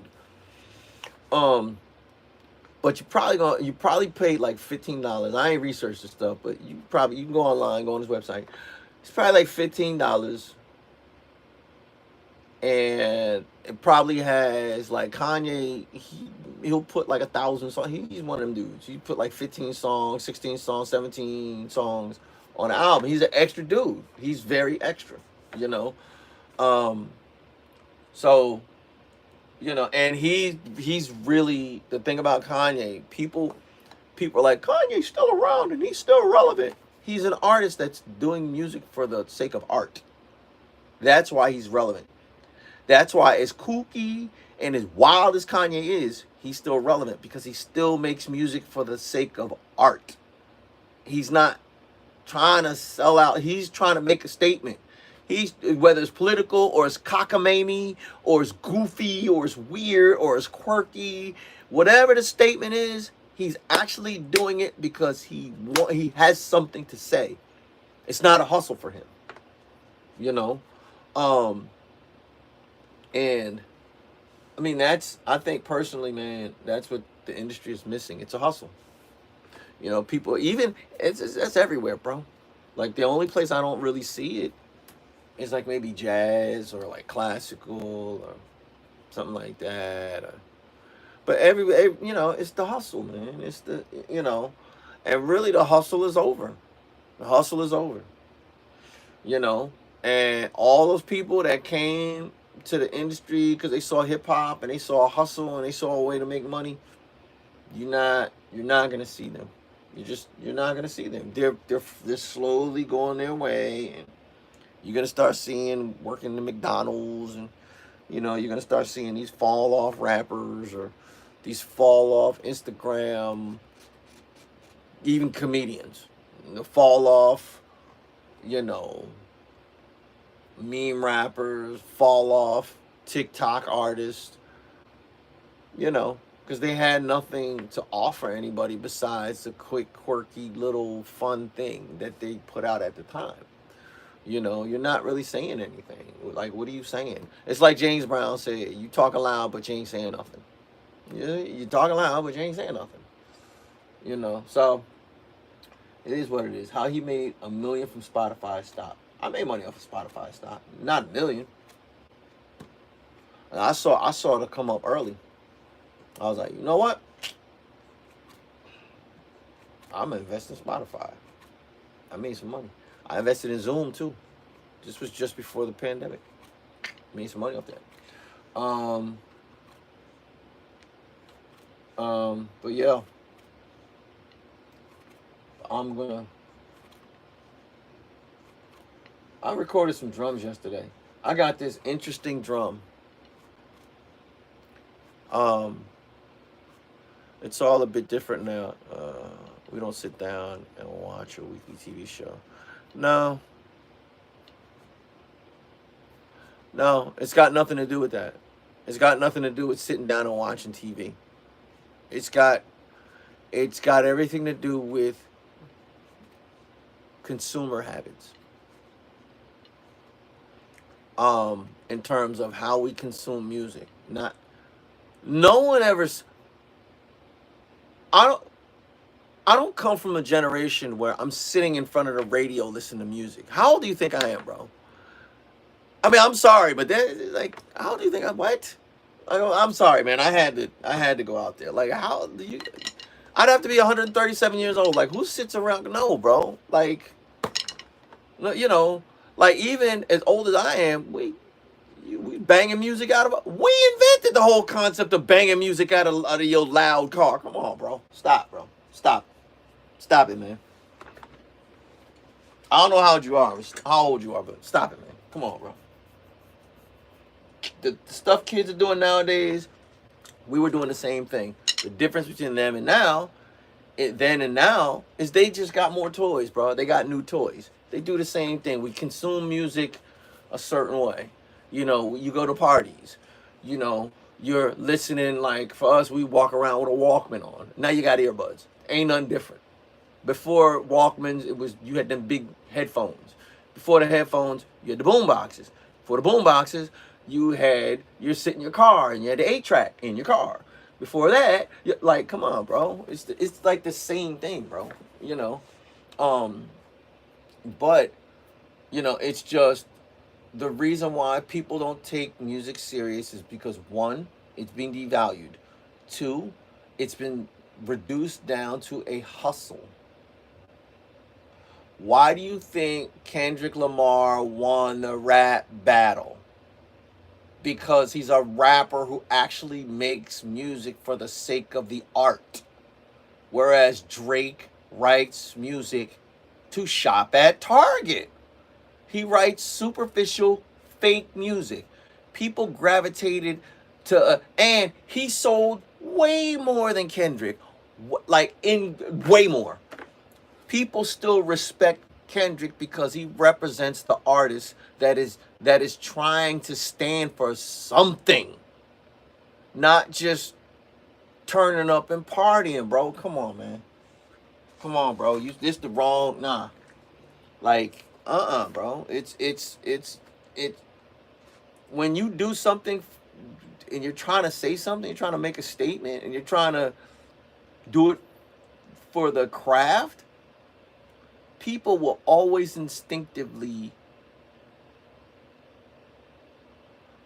But you probably paid like $15. I ain't researched this stuff, but you can go online, go on his website. It's probably like $15. And it probably has like Kanye, he'll put like 1,000 songs. He's one of them dudes. He put like 15 songs, 16 songs, 17 songs on an album. He's an extra dude. He's very extra, So, and he's really, the thing about Kanye, people are like, Kanye's still around and he's still relevant. He's an artist that's doing music for the sake of art. That's why he's relevant. That's why, as kooky and as wild as Kanye is, he's still relevant because he still makes music for the sake of art. He's not trying to sell out. He's trying to make a statement. Whether it's political or it's cockamamie or it's goofy or it's weird or it's quirky, whatever the statement is, he's actually doing it because he has something to say. It's not a hustle for him, And I mean, I think personally, man, that's what the industry is missing. It's a hustle. People, even that's everywhere, bro. Like the only place I don't really see it is like maybe jazz or like classical or something like that. But everywhere, it's the hustle, man. It's the, and really the hustle is over. The hustle is over. And all those people that came to the industry because they saw hip hop and they saw a hustle and they saw a way to make money, You're not gonna see them. You're not gonna see them. They're slowly going their way, and you're gonna start seeing working the McDonald's, and you're gonna start seeing these fall off rappers or these fall off Instagram, even comedians, the fall off, you know, meme rappers, fall off TikTok artists, because they had nothing to offer anybody besides the quick, quirky, little fun thing that they put out at the time. You're not really saying anything. Like, what are you saying? It's like James Brown said, you talking loud, but you ain't saying nothing. You talking loud, but you ain't saying nothing. So it is what it is. How he made $1 million from Spotify stock. I made money off of Spotify stock. Not $1 million. And I saw it come up early. I was like, you know what? I'm gonna invest in Spotify. I made some money. I invested in Zoom too. This was just before the pandemic. Made some money off that. But yeah. I recorded some drums yesterday. I got this interesting drum. It's all a bit different now. We don't sit down and watch a weekly TV show. No, it's got nothing to do with that. It's got nothing to do with sitting down and watching TV. It's got everything to do with consumer habits. In terms of how we consume music. No one ever. I don't come from a generation where I'm sitting in front of the radio listening to music. How old do you think I am, bro? I mean, I'm sorry, but how do you think what? I'm sorry, man. I had to go out there. Like, how do you? I'd have to be 137 years old. Like, who sits around? No, bro. Like, like, even as old as I am, we banging music out of. We invented the whole concept of banging music out of your loud car. Come on, bro. Stop, bro. Stop it, man. I don't know how old you are, but stop it, man. Come on, bro. The stuff kids are doing nowadays, we were doing the same thing. The difference between them and now, then and now, is they just got more toys, bro. They got new toys. They do the same thing. We consume music a certain way. You go to parties. You're listening, like, for us, we walk around with a Walkman on. Now you got earbuds. Ain't nothing different. Before Walkmans, you had them big headphones. Before the headphones, you had the boom boxes. Before the boom boxes, you're sitting in your car and you had the 8-track in your car. Before that, like, come on, bro. It's like the same thing, bro. But it's just the reason why people don't take music serious is because, one, it's being devalued. Two, it's been reduced down to a hustle. Why do you think Kendrick Lamar won the rap battle? Because he's a rapper who actually makes music for the sake of the art. Whereas Drake writes music to shop at Target. He writes superficial, fake music. People gravitated to, and he sold way more than Kendrick. Way more. People still respect Kendrick because he represents the artist that is trying to stand for something. Not just turning up and partying, bro. Come on, man. Come on, bro. This the wrong, nah. Like, bro. It's when you do something and you're trying to say something, you're trying to make a statement, and you're trying to do it for the craft, people will always instinctively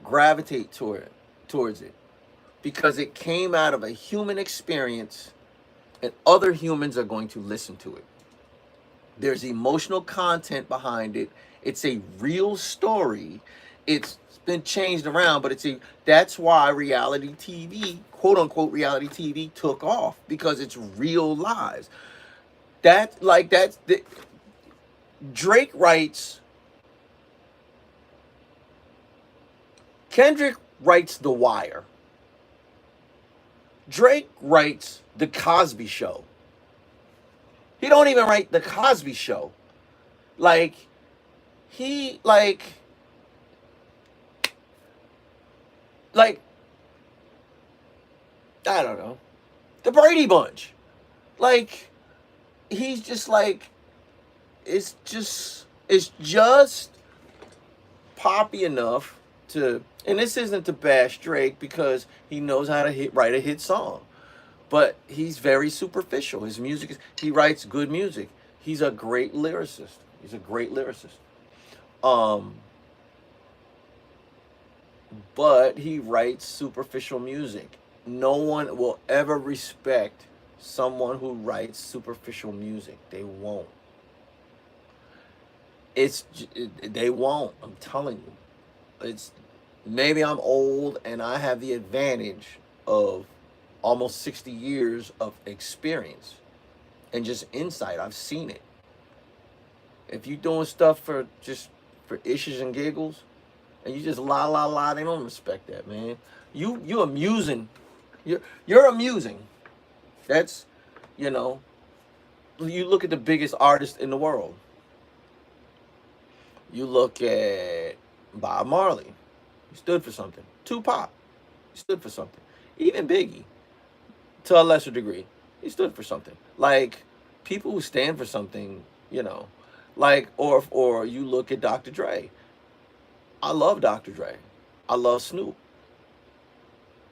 gravitate towards it because it came out of a human experience, and other humans are going to listen to it. There's emotional content behind it. It's a real story. It's been changed around, but that's why reality TV, quote unquote reality TV, took off, because it's real lives. Drake writes, Kendrick writes The Wire. Drake writes The Cosby Show. He don't even write The Cosby Show. He like I don't know, the Brady Bunch. He's just it's just poppy enough to, and this isn't to bash Drake, because he knows how to write a hit song, but he's very superficial. His music he writes good music. He's a great lyricist. But he writes superficial music. No one will ever respect someone who writes superficial music. They won't. They won't. I'm telling you. Maybe I'm old and I have the advantage of almost 60 years of experience and just insight. I've seen it. If you're doing stuff for issues and giggles, and you just la la la, they don't respect that, man. You're amusing. You're amusing. That's, you look at the biggest artist in the world. You look at Bob Marley. He stood for something. Tupac. He stood for something. Even Biggie, to a lesser degree, he stood for something. People who stand for something, or you look at Dr. Dre. I love Dr. Dre. I love Snoop.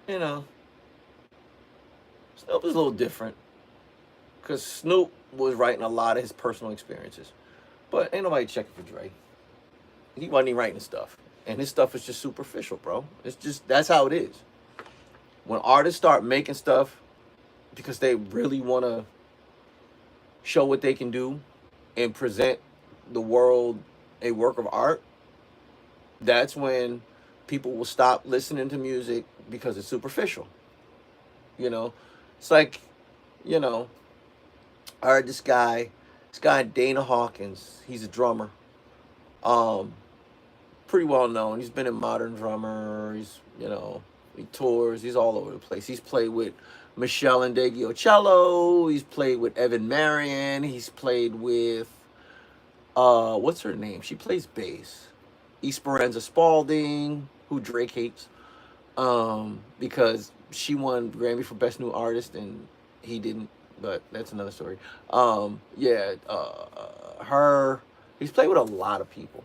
Snoop is a little different, because Snoop was writing a lot of his personal experiences. But ain't nobody checking for Dre. He wasn't even writing stuff. And his stuff is just superficial, bro. That's how it is. When artists start making stuff because they really want to show what they can do and present the world a work of art, that's when people will stop listening to music, because it's superficial. It's I heard this guy Dana Hawkins. He's a drummer. Pretty well known. He's been a Modern Drummer. He tours. He's all over the place. He's played with Michelle Ndegeocello. He's played with Evan Marion. He's played with what's her name? She plays bass. Esperanza Spalding, who Drake hates, because she won Grammy for Best New Artist and he didn't. But that's another story. Her. He's played with a lot of people.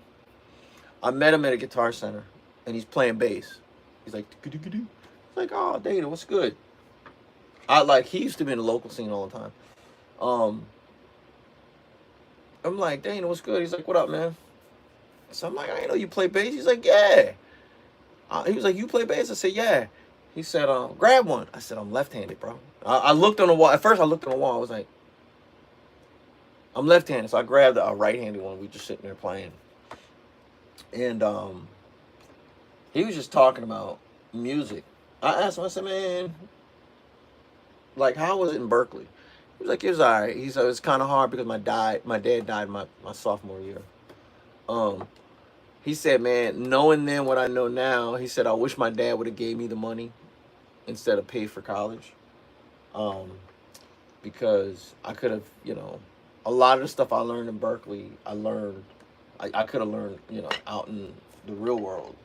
I met him at a Guitar Center, and he's playing bass. He's like, it's like, oh, Dana, what's good? He used to be in the local scene all the time. I'm like, Dana, what's good? He's like, what up, man? So I'm like, I didn't know you play bass. He's like, yeah. He was like, you play bass? I said, yeah. He said, grab one. I said, I'm left-handed, bro. I looked on the wall. At first, I looked on the wall. I was like, I'm left-handed. So I grabbed a right-handed one. We just sitting there playing. And he was just talking about music. I asked him, I said, man, how was it in Berkeley? He was like, it was all right. He said, it's kind of hard because my dad died my sophomore year. He said, man, knowing then what I know now, he said, I wish my dad would have gave me the money instead of pay for college. Because I could have, a lot of the stuff I learned in Berkeley, I could have learned, out in the real world.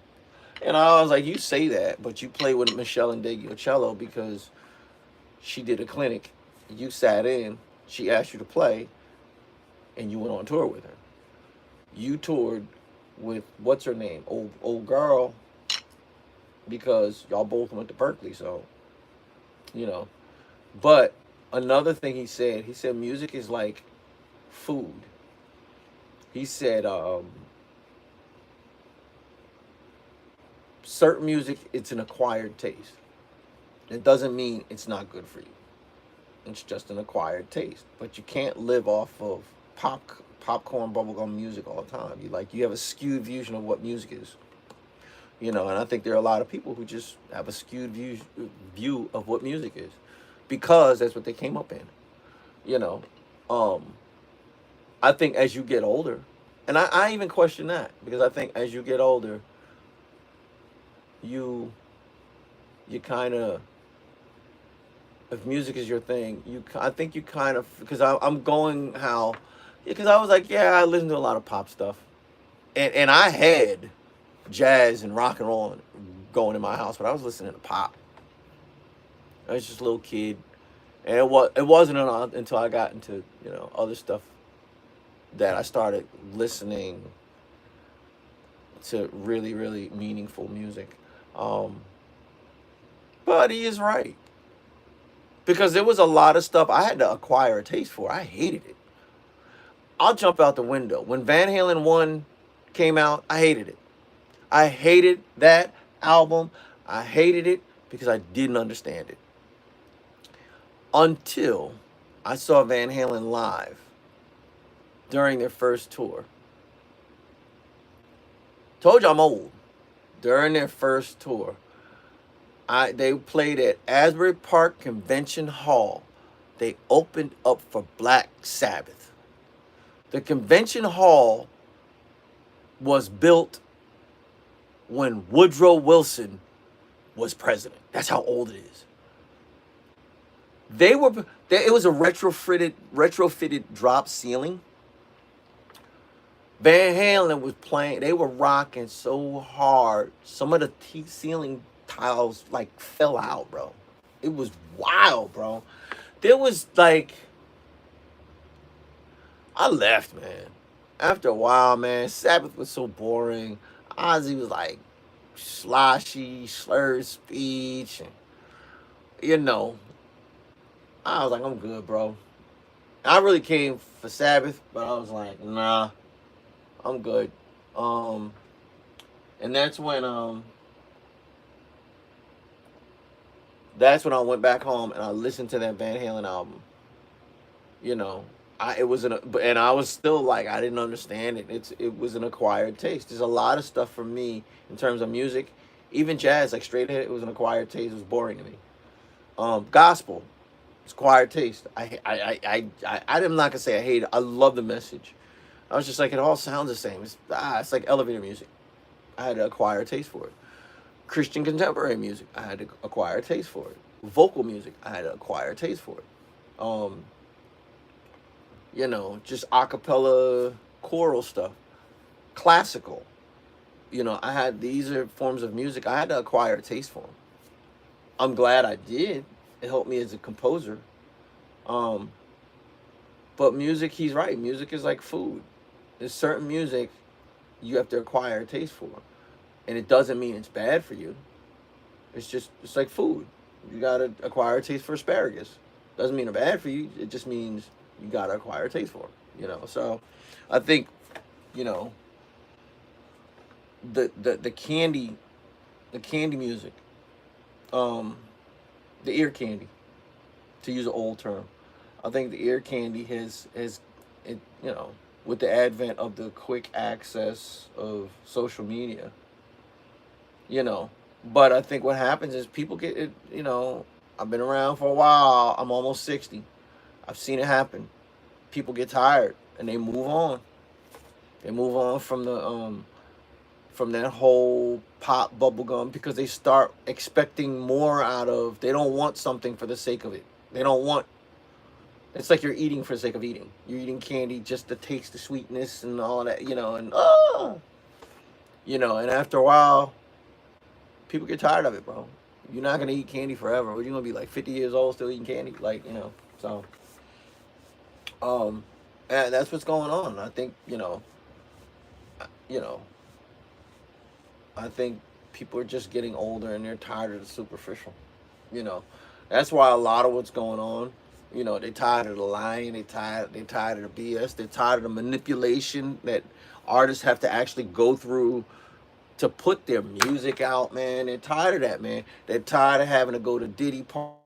And I was like, you say that, but you play with Michelle Ndegeocello because she did a clinic. You sat in, she asked you to play, and you went on tour with her. You toured with, what's her name? Old girl, because y'all both went to Berkeley, so, But another thing he said music is like food. He said, certain music, it's an acquired taste. It doesn't mean it's not good for you. It's just an acquired taste. But you can't live off of popcorn, bubblegum music all the time. You have a skewed vision of what music is. You know, and I think there are a lot of people who just have a skewed view of what music is, because that's what they came up in. You know, um, I think as you get older, and I even question that, because I think as you get older, you you kind of, if music is your thing, I think you kind of, because I'm going how, because I was like, yeah, I listen to a lot of pop stuff, and I had jazz and rock and roll going in my house, but I was listening to pop. I was just a little kid, and it wasn't until I got into, you know, other stuff, that I started listening to really, really meaningful music. Um, but he is right, because there was a lot of stuff I had to acquire a taste for. I hated it. I'll jump out the window. When Van Halen 1 came out, I hated it. I hated that album. I hated it because I didn't understand it. Until I saw Van Halen live during their first tour. Told you I'm old. During their first tour, they played at Asbury Park Convention Hall. They opened up for Black Sabbath. The convention hall was built when Woodrow Wilson was president. That's how old it is. It was a retrofitted drop ceiling. Van Halen was playing. They were rocking so hard. Some of the ceiling tiles like fell out, bro. It was wild, bro. There was like, I left, man. After a while, man, Sabbath was so boring. Ozzy was like sloshy, slurred speech, and you know, I was like, I'm good, bro. I really came for Sabbath, but I was like, nah, I'm good. Um, and that's when I went back home and I listened to that Van Halen album. You know, and I was still like, I didn't understand it. It was an acquired taste. There's a lot of stuff for me in terms of music, even jazz, like straight ahead. It was an acquired taste. It was boring to me. Gospel, it's acquired taste. I'm not gonna say I hate it. I love the message. I was just like, it all sounds the same. It's like elevator music. I had to acquire a taste for it. Christian contemporary music, I had to acquire a taste for it. Vocal music, I had to acquire a taste for it. You know, just a cappella choral stuff. Classical. You know, these are forms of music I had to acquire a taste for them. I'm glad I did. It helped me as a composer. But music, he's right. Music is like food. There's certain music you have to acquire a taste for. And it doesn't mean it's bad for you. It's like food. You gotta acquire a taste for asparagus. Doesn't mean it's bad for you. It just means you gotta acquire a taste for it. You know. So I think, you know, the candy music, the ear candy, to use an old term. I think the ear candy has it, you know, with the advent of the quick access of social media, you know. But I think what happens is people get it, you know, I've been around for a while. I'm almost 60. I've seen it happen. People get tired and they move on. They move on from that whole pop bubblegum, because they start expecting more they don't want something for the sake of it. It's like you're eating for the sake of eating. You're eating candy just to taste the sweetness and all that, you know, and you know, and after a while, people get tired of it, bro. You're not gonna eat candy forever. You're gonna be like 50 years old still eating candy, like, you know. So, and that's what's going on. I think, you know, I think people are just getting older and they're tired of the superficial. You know, that's why a lot of what's going on. You know, they're tired of the lying. They're tired of the BS. They're tired of the manipulation that artists have to actually go through to put their music out, man. They're tired of that, man. They're tired of having to go to Diddy parties.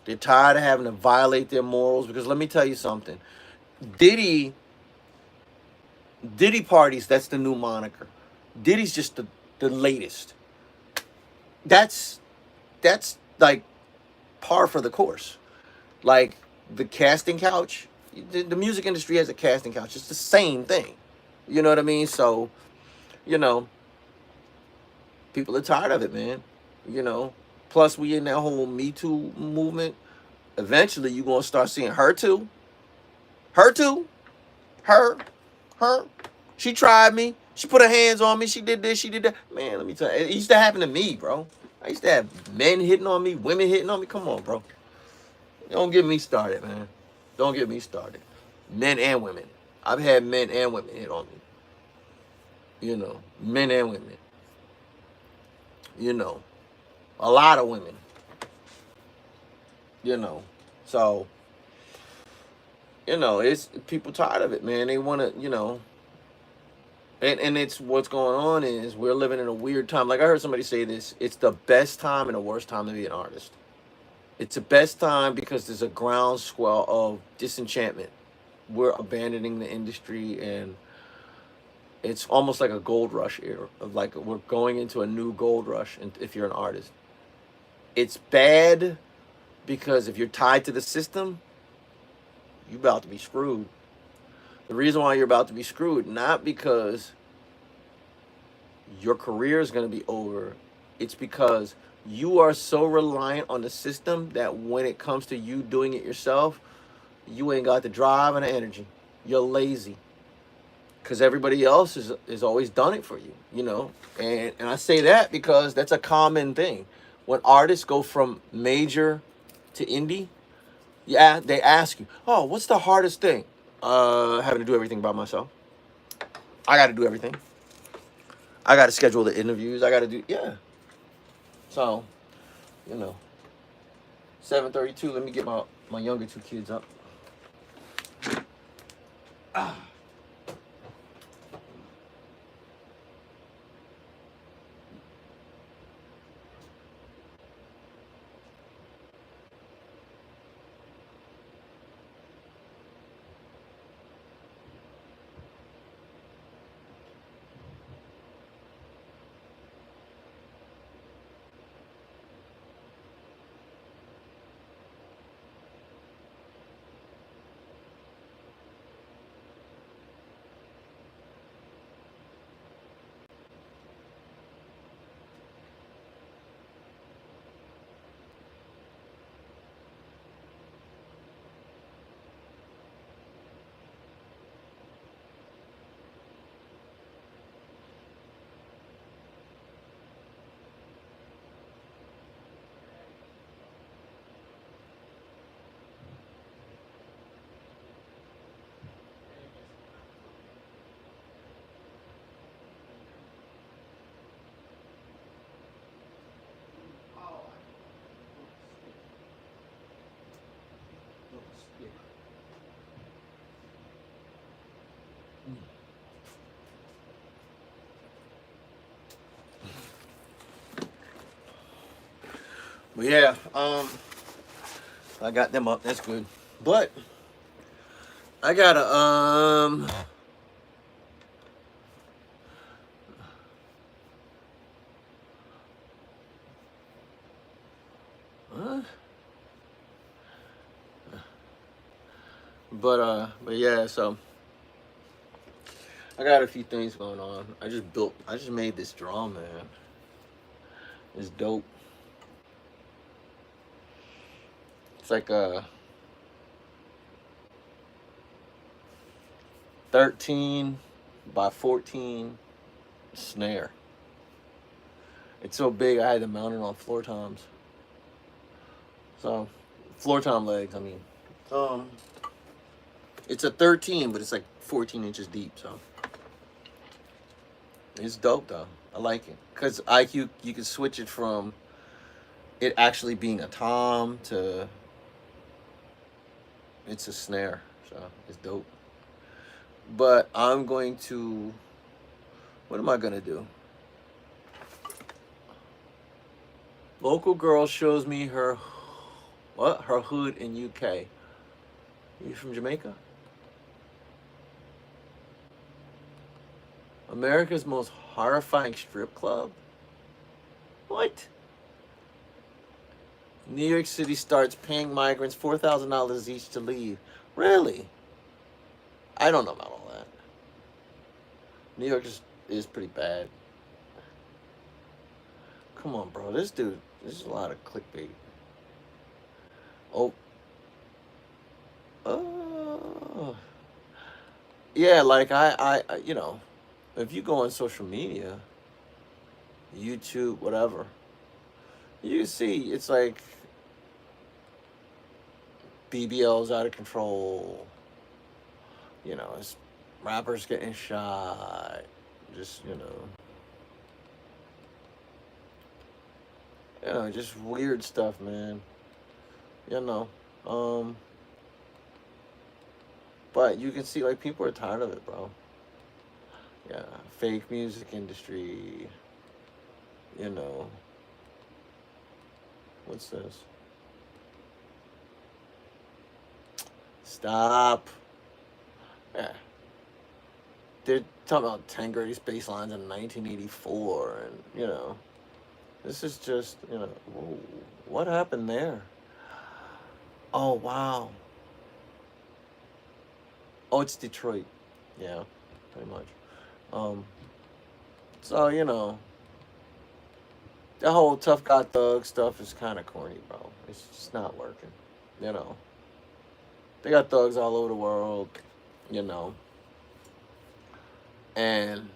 They're tired of having to violate their morals. Because let me tell you something. Diddy Diddy parties, that's the new moniker. Diddy's just the latest. That's like par for the course. Like the casting couch, the music industry has a casting couch. It's the same thing. You know what I mean? So, you know, people are tired of it, man. You know, plus we in that whole Me Too movement. Eventually, you're gonna start seeing her too. Her too. Her. Her. She tried me. She put her hands on me. She did this. She did that. Man, let me tell you, it used to happen to me, bro. I used to have men hitting on me, women hitting on me. Come on, bro. Don't get me started, man. Don't get me started. Men and women. I've had men and women hit on me. You know, men and women. You know, a lot of women. You know, so it's people tired of it, man. They want to, and it's what's going on is we're living in a weird time. Like I heard somebody say this, it's the best time and the worst time to be an artist. It's the best time because there's a groundswell of disenchantment. We're abandoning the industry, and it's almost like a gold rush era of like we're going into a new gold rush. And if you're an artist, it's bad because if you're tied to the system, you're about to be screwed. The reason why you're about to be screwed, not because your career is going to be over, it's because you are so reliant on the system that when it comes to you doing it yourself, you ain't got the drive and the energy. You're lazy because everybody else is always done it for you, And I say that because that's a common thing. When artists go from major to indie, yeah, they ask you, "Oh, what's the hardest thing?" Having to do everything by myself. I got to do everything. I got to schedule the interviews. I got to do, yeah. So, you know, 7:32. Let me get my younger two kids up. Ah. But yeah, I got them up. That's good. But I gotta but yeah, so I got a few things going on. I just made this drum, man. It's dope. It's like a 13 by 14 snare. It's so big I had to mount it on floor toms. So floor tom legs, I mean. It's a 13, but it's like 14 inches deep, so it's dope though. I like it. Cause you can switch it from it actually being a tom to it's a snare. So it's dope. But I'm going to, what am I gonna do? Local girl shows me her hood in UK. You from Jamaica? America's most horrifying strip club? What? New York City starts paying migrants $4,000 each to leave. Really? I don't know about all that. New York is pretty bad. Come on, bro. This is a lot of clickbait. Oh. Oh. Yeah, like you know, if you go on social media, YouTube, whatever, you see it's like BBL's out of control. You know, it's rappers getting shot. Just, just weird stuff, man. You know, but you can see like people are tired of it, bro. Yeah, fake music industry. You know, what's this? Stop. Yeah. They're talking about 10 greatest bass lines in 1984, and, this is just, whoa, what happened there? Oh, wow. Oh, it's Detroit. Yeah, pretty much. So, the whole tough guy thug stuff is kind of corny, bro. It's just not working, They got thugs all over the world, And,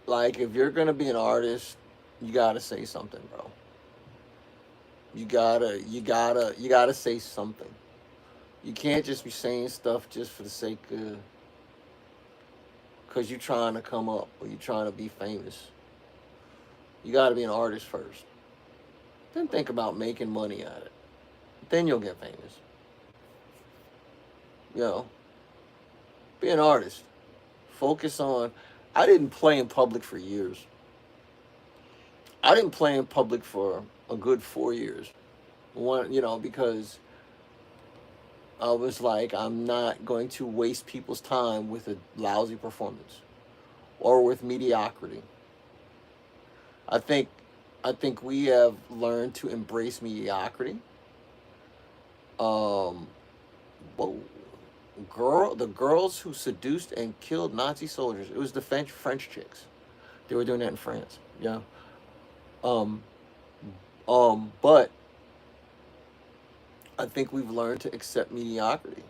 like, if you're going to be an artist, you got to say something, bro. You gotta say something. You can't just be saying stuff just for the sake of, because you're trying to come up or you're trying to be famous. You got to be an artist first. Then think about making money at it. Then you'll get famous. Be an artist. Focus on. I didn't play in public for years. I didn't play in public for a good 4 years. Because I was like, I'm not going to waste people's time with a lousy performance or with mediocrity. I think we have learned to embrace mediocrity. The girls who seduced and killed Nazi soldiers, it was the French chicks. They were doing that in France. Yeah. But I think we've learned to accept mediocrity.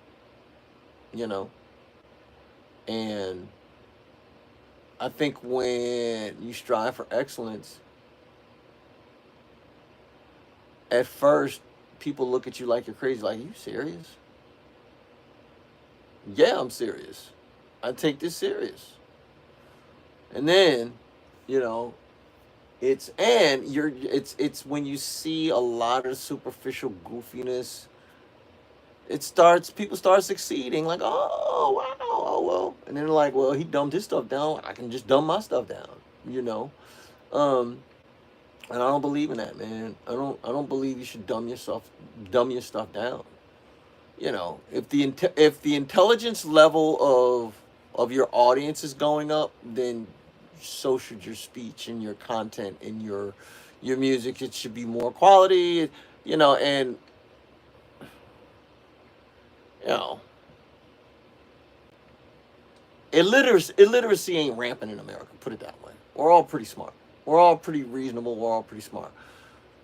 And I think when you strive for excellence, at first people look at you like you're crazy. Like, are you serious? Yeah, I'm serious. I take this serious. And then, it's when you see a lot of superficial goofiness, people start succeeding, like, oh wow, oh well, and then they're like, well, he dumbed his stuff down, I can just dumb my stuff down, and I don't believe in that, man. I don't believe you should dumb your stuff down. If the intelligence level of your audience is going up, then so should your speech and your content and your music. It should be more quality, and illiteracy ain't rampant in America. Put it that way. We're all pretty smart. We're all pretty reasonable. We're all pretty smart.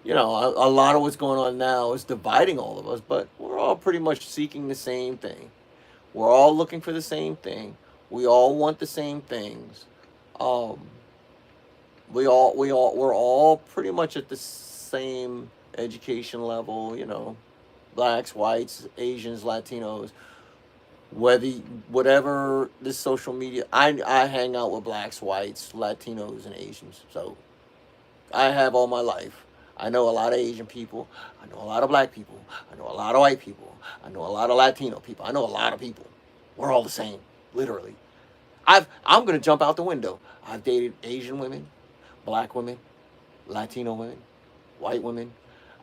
A lot of what's going on now is dividing all of us, but we're all pretty much seeking the same thing. We're all looking for the same thing. We all want the same things. We're all pretty much at the same education level, blacks, whites, Asians, Latinos, whatever this social media. I hang out with blacks, whites, Latinos, and Asians. So I have all my life. I know a lot of Asian people. I know a lot of black people. I know a lot of white people. I know a lot of Latino people. I know a lot of people. We're all the same, literally. I'm gonna jump out the window. I've dated Asian women, black women, Latino women, white women.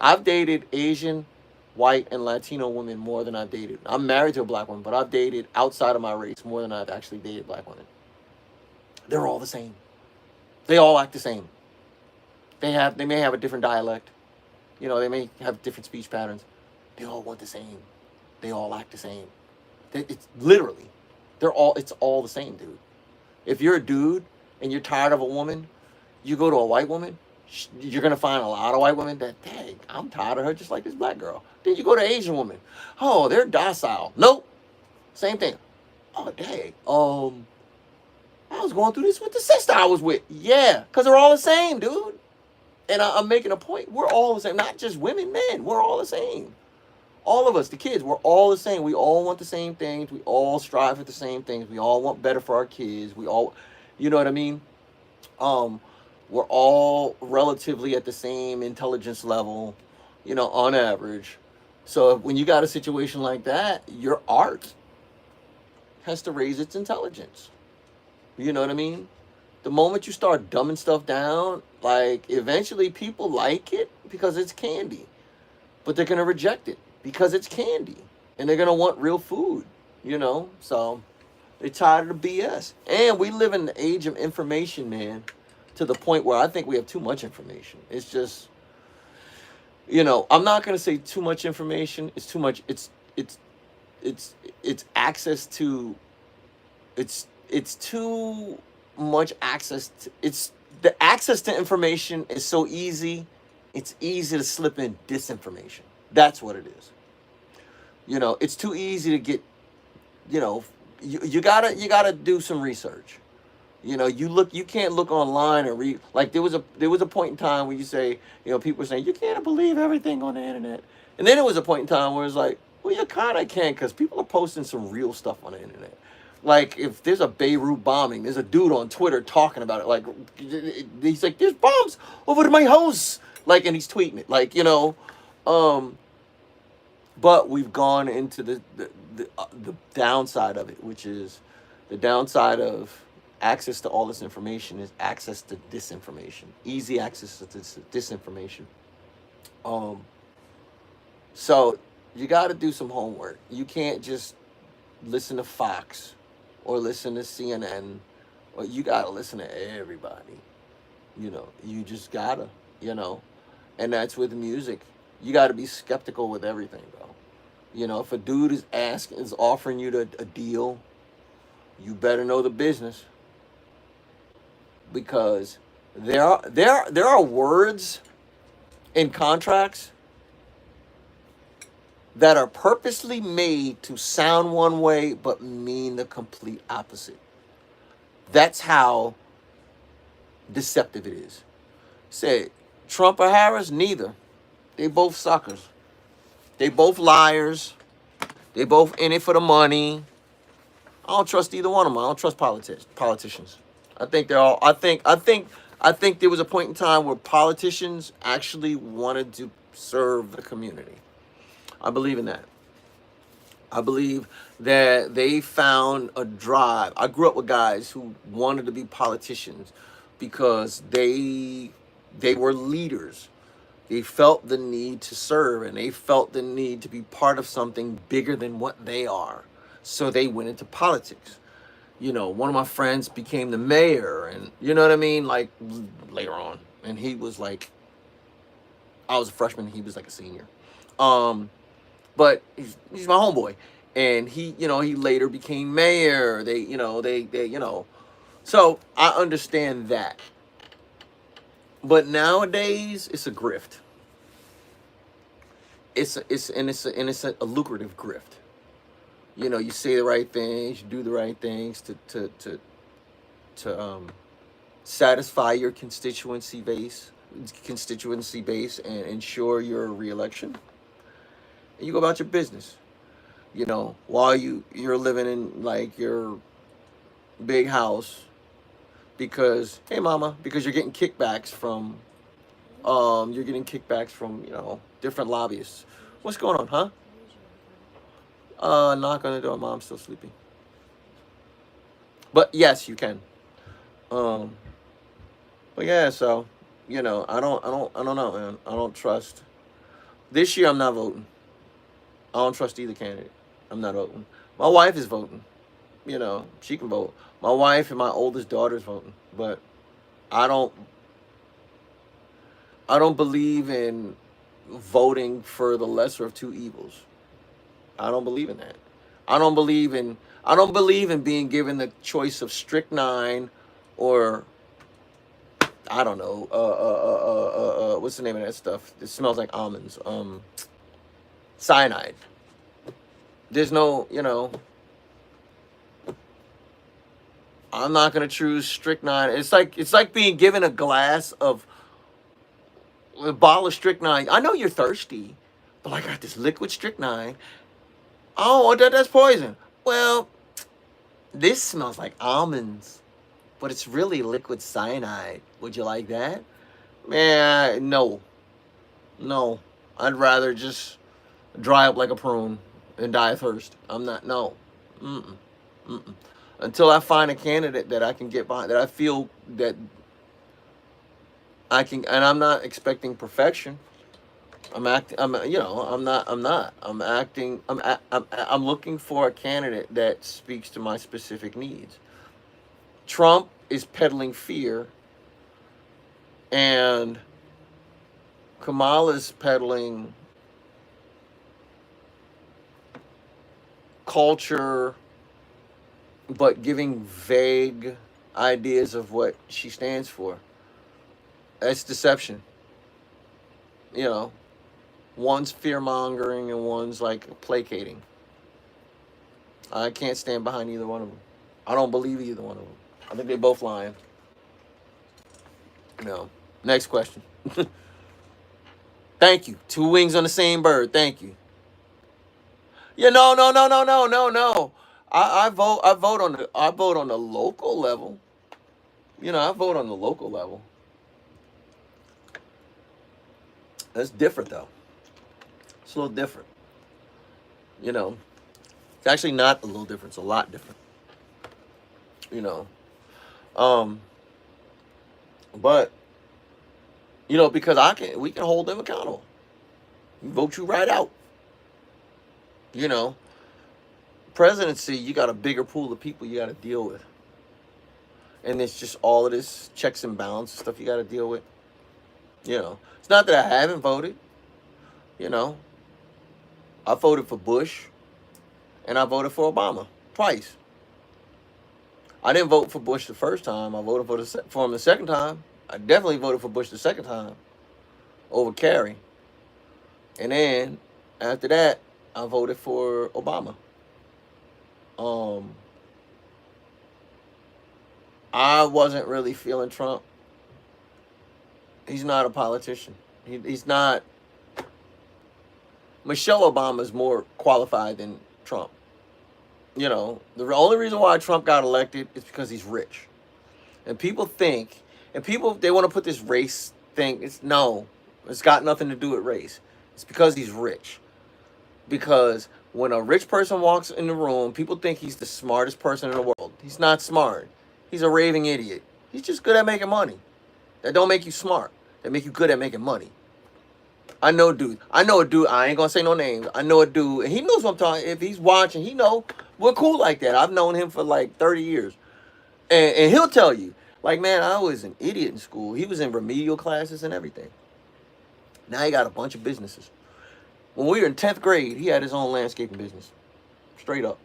I've dated Asian white and Latino women more than I've dated. I'm married to a black woman, but I've dated outside of my race more than I've actually dated black women. They're all the same. They all act the same. They may have a different dialect. You know, they may have different speech patterns. They all want the same. They all act the same. It's literally, it's all the same, dude. If you're a dude and you're tired of a woman, you go to a white woman, you're going to find a lot of white women that, dang, I'm tired of her just like this black girl. Then you go to Asian woman. Oh, they're docile. Nope. Same thing. Oh, dang. I was going through this with the sister I was with. Yeah, because they're all the same, dude. And I'm making a point. We're all the same. Not just women, men. We're all the same. All of us, the kids, we're all the same. We all want the same things. We all strive for the same things. We all want better for our kids. We all, you know what I mean? We're all relatively at the same intelligence level, you know, on average. So when you got a situation like that, your art has to raise its intelligence. You know what I mean? The moment you start dumbing stuff down, like, eventually people like it because it's candy. But they're going to reject it because it's candy. And they're going to want real food, you know? So they're tired of the BS. And we live in the age of information, man, to the point where I think we have too much information. It's just, you know, I'm not going to say too much information. It's too much. It's access to, it's too much access to, it's the access to information is so easy. It's easy to slip in disinformation. That's what it is. You know, it's too easy to get, you know, you gotta do some research. You know, you can't look online and read. Like, there was a point in time where you say, you know, people were saying you can't believe everything on the internet. And then there was a point in time where it's like, well, you kind of can, because people are posting some real stuff on the internet. Like, if there's a Beirut bombing, there's a dude on Twitter talking about it. Like, he's like, there's bombs over to my house. Like, and he's tweeting it. Like, you know, but we've gone into the downside of it, which is the downside of access to all this information is access to disinformation. Easy access to disinformation. So you got to do some homework. You can't just listen to Fox or listen to CNN, or you got to listen to everybody. You know, you just gotta, you know, and that's with music. You got to be skeptical with everything, bro. You know, if a dude is offering you a deal, you better know the business, because there are words in contracts that are purposely made to sound one way but mean the complete opposite. That's how deceptive it is. Say Trump or Harris, neither. They both suckers. They both liars. They both in it for the money. I don't trust either one of them. I don't trust politicians. I think they're all. I think there was a point in time where politicians actually wanted to serve the community. I believe in that. I believe that they found a drive. I grew up with guys who wanted to be politicians because they were leaders. They felt the need to serve, and they felt the need to be part of something bigger than what they are. So they went into politics. You know, one of my friends became the mayor, and you know what I mean? Like, later on. And he was like, I was a freshman, he was like a senior. But he's my homeboy. And he, you know, he later became mayor. They, you know. So I understand that. But nowadays, it's a grift. It's a lucrative grift. You know, you say the right things, you do the right things to satisfy your constituency base, and ensure your reelection. And you go about your business. You know, while you're living in like your big house, because hey mama, because you're getting kickbacks from you know, different lobbyists. What's going on, huh? Knock on the door. Mom's still sleeping. But yes, you can. But yeah, so you know, I don't know, man. I don't trust. This year, I'm not voting. I don't trust either candidate. I'm not voting. My wife is voting. You know, she can vote. My wife and my oldest daughter is voting, but I don't. I don't believe in voting for the lesser of two evils. I don't believe in that. I don't believe in. I don't believe in being given the choice of strychnine, or I don't know. What's the name of that stuff? It smells like almonds. Cyanide. There's no, you know. I'm not gonna choose strychnine. It's like being given a bottle of strychnine. I know you're thirsty, but I got this liquid strychnine. Oh, that's poison. Well, this smells like almonds, but it's really liquid cyanide. Would you like that? Man, no, no. I'd rather just dry up like a prune and die of thirst. I'm not. No. Mm-mm. Mm-mm. Until I find a candidate that I can get behind, that I feel that I can, and I'm not expecting perfection. I'm acting. I'm. You know. I'm not. I'm not. I'm acting. I'm looking for a candidate that speaks to my specific needs. Trump is peddling fear, and Kamala's peddling culture, but giving vague ideas of what she stands for. That's deception. You know, one's fear mongering and one's like placating. I can't stand behind either one of them. I don't believe either one of them. I think they're both lying. No. Next question. Thank you. Two wings on the same bird. Thank you. Yeah, no. I vote on the local level. You know, I vote on the local level. That's different though. It's a little different. You know. It's actually not a little different, it's a lot different. You know. But you know, because we can hold them accountable. We vote you right out. You know. Presidency, you got a bigger pool of people you got to deal with. And it's just all of this checks and balances stuff you got to deal with. You know, it's not that I haven't voted. You know, I voted for Bush and I voted for Obama twice. I didn't vote for Bush the first time. I voted for him the second time. I definitely voted for Bush the second time over Kerry. And then after that, I voted for Obama. I wasn't really feeling Trump. He's not a politician. He's not. Michelle Obama is more qualified than Trump. You know, the only reason why Trump got elected is because he's rich. And people think, they want to put this race thing. It's got nothing to do with race. It's because he's rich. Because when a rich person walks in the room, people think he's the smartest person in the world. He's not smart. He's a raving idiot. He's just good at making money. That don't make you smart. That make you good at making money. I know a dude. I ain't gonna say no names. I know a dude, and he knows what I'm talking. If he's watching, he know we're cool like that. I've known him for like 30 years. And he'll tell you, like, man, I was an idiot in school. He was in remedial classes and everything. Now he got a bunch of businesses. When we were in 10th grade, he had his own landscaping business. Straight up.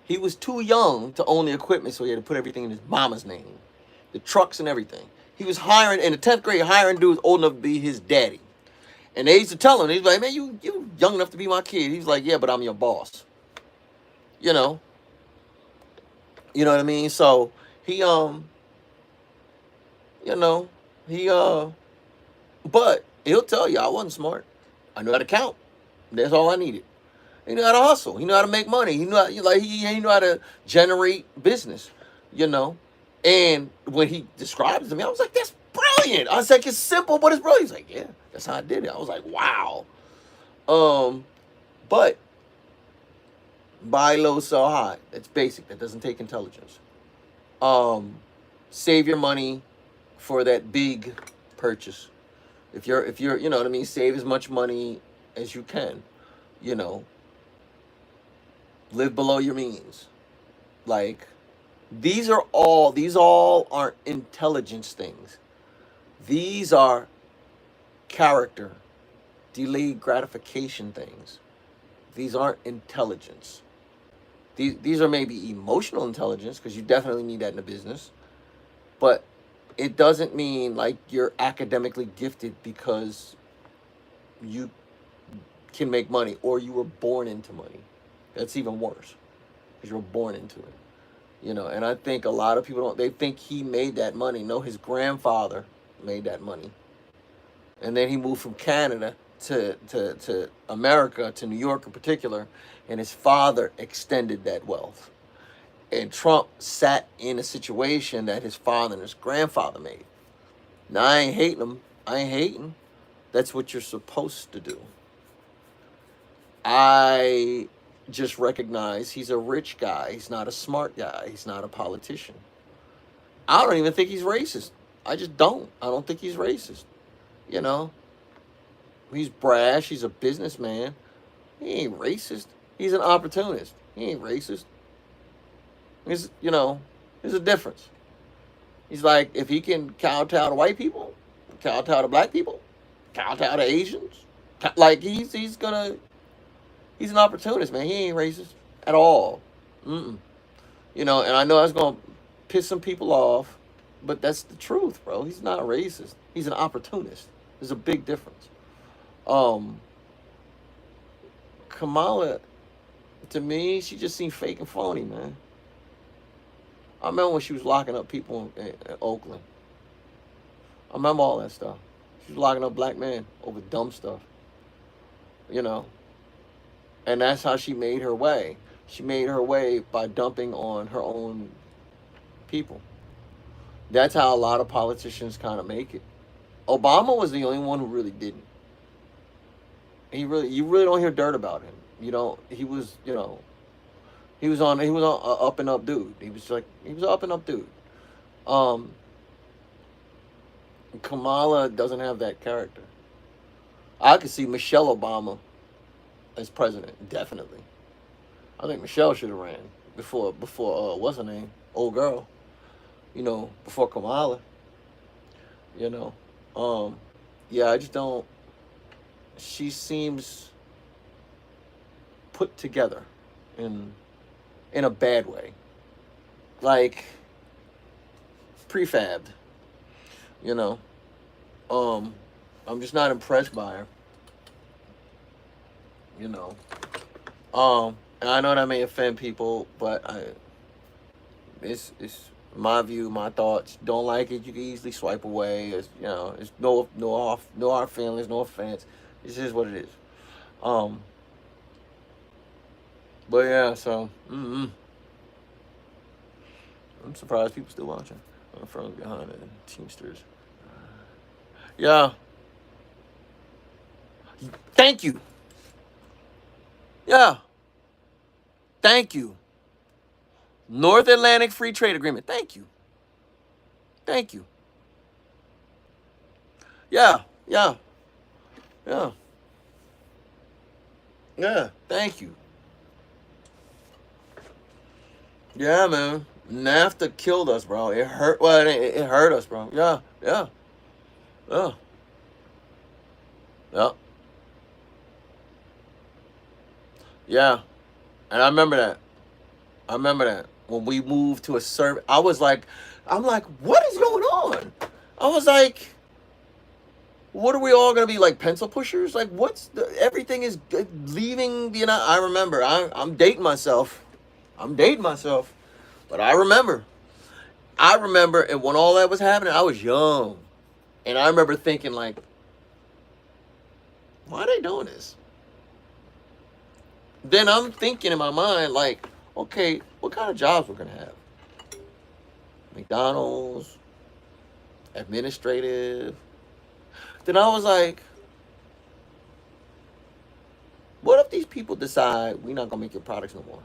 He was too young to own the equipment, so he had to put everything in his mama's name. The trucks and everything. He was in the 10th grade, hiring dudes old enough to be his daddy. And they used to tell him, he's like, man, you young enough to be my kid. He's like, yeah, but I'm your boss. You know? You know what I mean? So, but he'll tell you, I wasn't smart. I knew how to count. That's all I needed. He knew how to hustle. He knew how to make money. He knew how, he knew how to generate business, you know? And when he described it to me, I was like, that's brilliant. I was like, it's simple, but it's brilliant. He's like, yeah, that's how I did it. I was like, wow. But buy low, sell high. That's basic. That doesn't take intelligence. Save your money for that big purchase. If you're, you know what I mean, save as much money as you can. you know, live below your means. Like, these all aren't intelligence things. These are character, delayed gratification things. These aren't intelligence. These are maybe emotional intelligence, because you definitely need that in a business. But it doesn't mean like you're academically gifted because you can make money or you were born into money. That's even worse, because you were born into it. And I think a lot of people don't, they think he made that money. No, his grandfather made that money. And then he moved from Canada to America, to New York in particular, and his father extended that wealth. And Trump sat in a situation that his father and his grandfather made. Now, I ain't hating him. I ain't hating. That's what you're supposed to do. I just recognize he's a rich guy. He's not a smart guy. He's not a politician. I don't even think he's racist. I just don't. I don't think he's racist. You know, he's brash. He's a businessman. He ain't racist. He's an opportunist. He ain't racist. There's a difference. He's like, if he can kowtow to white people, kowtow to black people, kowtow to Asians, like he's an opportunist, man. He ain't racist at all. Mm-mm. And I know that's gonna piss some people off, but that's the truth, bro. He's not racist. He's an opportunist. There's a big difference. Kamala, to me, she just seemed fake and phony, man. I remember when she was locking up people in Oakland. I remember all that stuff. She was locking up black men over dumb stuff. And that's how she made her way. She made her way by dumping on her own people. That's how a lot of politicians kind of make it. Obama was the only one who really didn't. You really don't hear dirt about him. He was on an up and up dude. He was an up and up dude. Kamala doesn't have that character. I could see Michelle Obama as president, definitely. I think Michelle should have ran before what's her name? Old girl. Before Kamala. Yeah, I just don't. She seems put together in a bad way. Like prefabbed. I'm just not impressed by her. And I know that may offend people, but it's my view, my thoughts. Don't like it, you can easily swipe away. It's no hard feelings, no offense. It's just what it is. But yeah, so I'm surprised people still watching. From behind the Teamsters. Yeah. Thank you. Yeah. Thank you. North Atlantic Free Trade Agreement. Thank you. Thank you. Yeah. Yeah. Yeah. Yeah. Thank you. Yeah, man. NAFTA killed us, bro. It hurt. Well, it hurt us, bro. Yeah. Yeah. Yeah. Yeah. Yeah. And I remember that. When we moved to a service, I'm like, what is going on? I was like, what are we all going to be, like pencil pushers? Like, everything is leaving the United. I remember, I'm dating myself. But I remember, and when all that was happening, I was young. And I remember thinking, like, why are they doing this? Then I'm thinking in my mind, like, okay, what kind of jobs we're going to have? McDonald's, administrative. Then I was like, what if these people decide we're not going to make your products no more?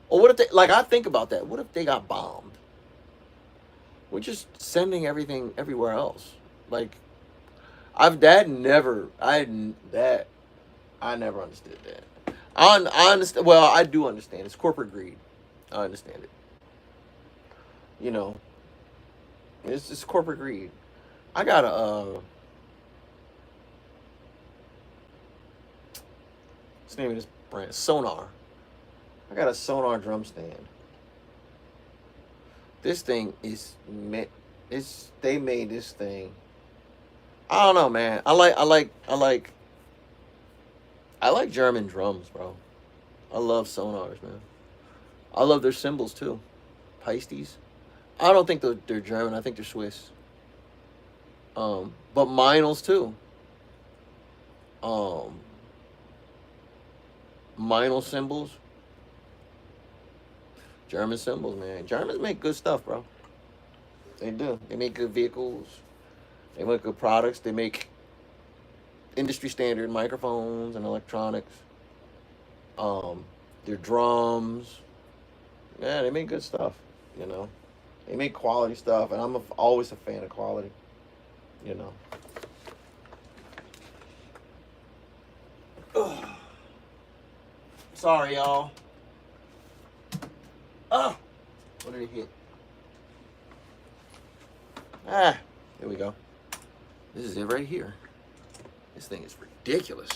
Or what if I think about that. What if they got bombed? We're just sending everything everywhere else. Like, that I never understood that. I understand. Well, I do understand. It's corporate greed. I understand it. You know, it's just corporate greed. I got a what's the name of this brand? Sonar. I got a Sonar drum stand. This thing is it's they made this thing. I don't know, man. I like German drums, bro. I love Sonars, man. I love their cymbals too. Pistes. I don't think they're German. I think they're Swiss. But Meinls too. Um, Meinl cymbals. German cymbals, man. Germans make good stuff, bro. They do. They make good vehicles. They make good products. They make industry standard microphones and electronics. Their drums. Yeah, they make good stuff. You know, they make quality stuff, and I'm always a fan of quality. You know. Ugh. Sorry, y'all. Oh, what did it hit? Ah, there we go. This is it right here. This thing is ridiculous.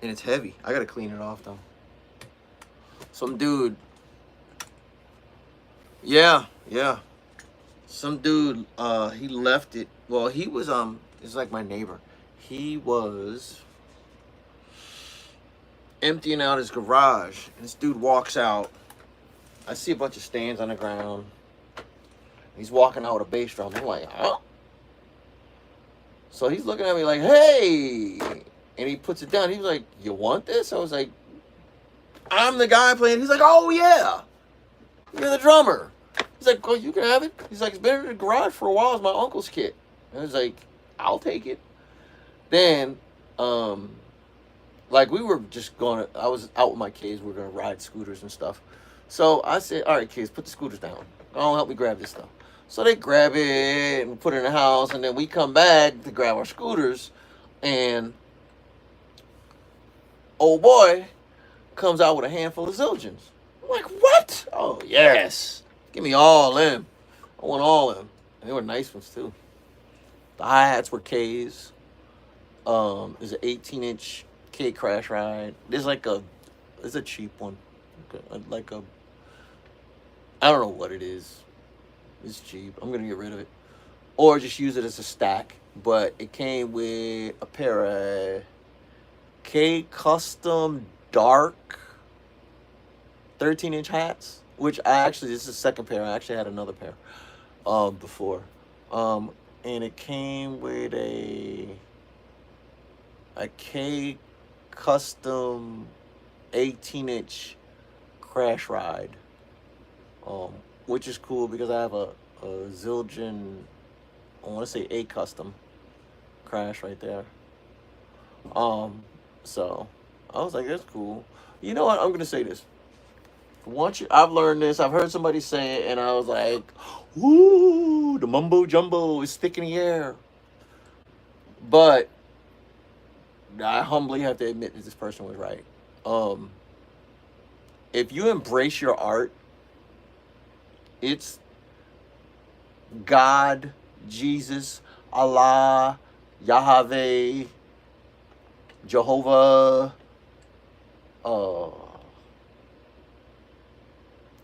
And it's heavy. I gotta clean it off though. Some dude. Yeah. Some dude, he left it. Well, he was, it's like my neighbor. He was emptying out his garage. And this dude walks out. I see a bunch of stands on the ground. He's walking out with a bass drum. I'm like, huh? So he's looking at me like, hey! And he puts it down. He was like, you want this? I was like, I'm the guy playing. He's like, oh yeah! You're the drummer. He's like, well, you can have it. He's like, it's been in the garage for a while. It's my uncle's kit. And I was like, I'll take it. Then, like we were just going to, I was out with my kids. We were going to ride scooters and stuff. So I said, all right, kids, put the scooters down. Oh, help me grab this stuff. So they grab it and put it in the house. And then we come back to grab our scooters. And old boy comes out with a handful of Zildjians. I'm like, what? Oh, yes. Give me all them. I want all of them. And they were nice ones, too. The hi-hats were K's. There's an 18-inch K crash ride. There's a cheap one. I don't know what it is. It's cheap. I'm going to get rid of it. Or just use it as a stack. But it came with a pair of K Custom Dark 13-inch hats. Which this is the second pair. I actually had another pair before. And it came with a K Custom 18-inch crash ride. Which is cool because I have a Zildjian, I want to say A Custom crash right there. So I was like, that's cool. You know what? I'm gonna say this. I've learned this. I've heard somebody say it, and I was like, "Woo! The mumbo jumbo is thick in the air." But I humbly have to admit that this person was right. If you embrace your art, it's God, Jesus, Allah, Yahweh, Jehovah,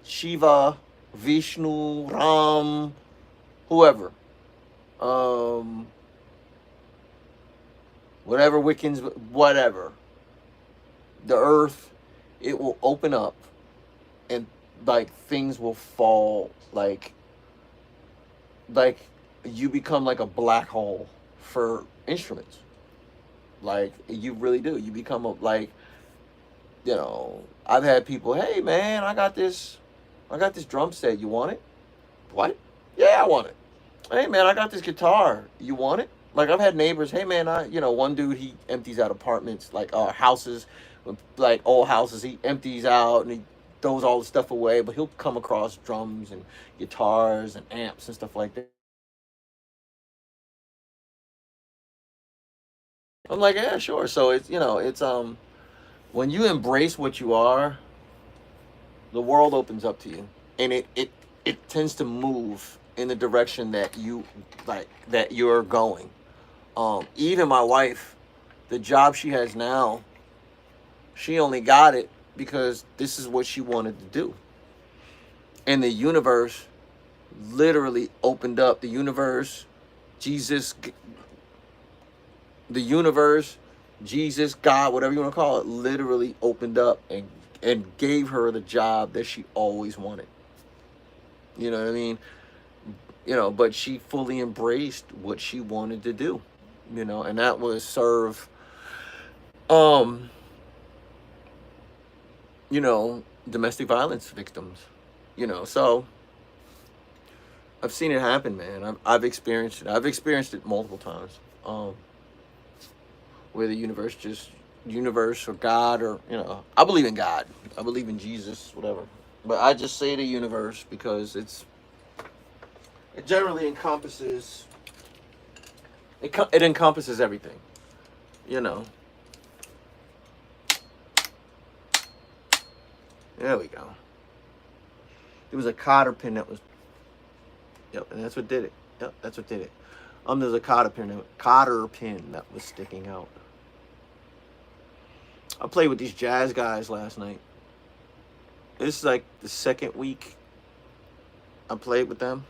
Shiva, Vishnu, Ram, whoever. Whatever Wiccans, whatever. The earth, it will open up and like things will fall like you become like a black hole for instruments. Like you really do. You become I've had people, hey man, I got this drum set. You want it? What? Yeah, I want it. Hey man, I got this guitar. You want it? Like I've had neighbors, hey man, one dude, he empties out apartments, like houses, like old houses. He empties out and he throws all the stuff away, but he'll come across drums and guitars and amps and stuff like that. I'm like, yeah, sure. So it's, it's when you embrace what you are, the world opens up to you, and it tends to move in the direction that you like, that you're going. Even my wife, the job she has now, she only got it because this is what she wanted to do. And the universe literally opened up. The universe, Jesus, the universe, Jesus, God, whatever you want to call it, literally opened up and gave her the job that she always wanted. You know what I mean? But she fully embraced what she wanted to do. And that was serve, um, domestic violence victims. So I've seen it happen, man. I've experienced it. I've experienced it multiple times. Where the universe or God, or I believe in God. I believe in Jesus, whatever. But I just say the universe because it generally encompasses it encompasses everything. You know. There we go. There was a cotter pin that was. Yep, and that's what did it. Yep, that's what did it. There's a cotter pin that was sticking out. I played with these jazz guys last night. This is like the second week I played with them.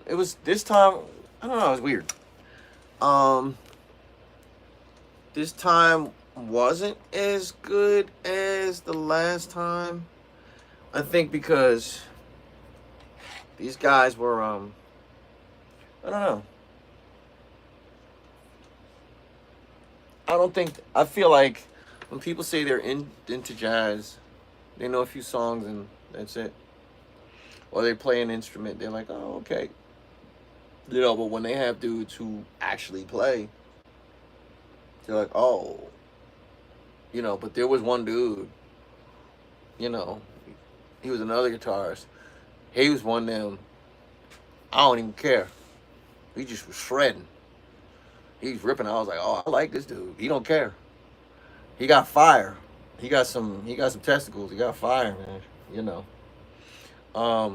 It was this time. I don't know. It was weird. This time wasn't as good as the last time. I think because these guys were I don't know. I feel like when people say they're into jazz, they know a few songs and that's it. Or they play an instrument, they're like, oh, okay. But when they have dudes who actually play, they're like, oh. But there was one dude, he was another guitarist. He was one of them, I don't even care. He just was shredding. He's ripping. I was like, oh, I like this dude. He don't care. He got fire. He got some testicles. He got fire, man. I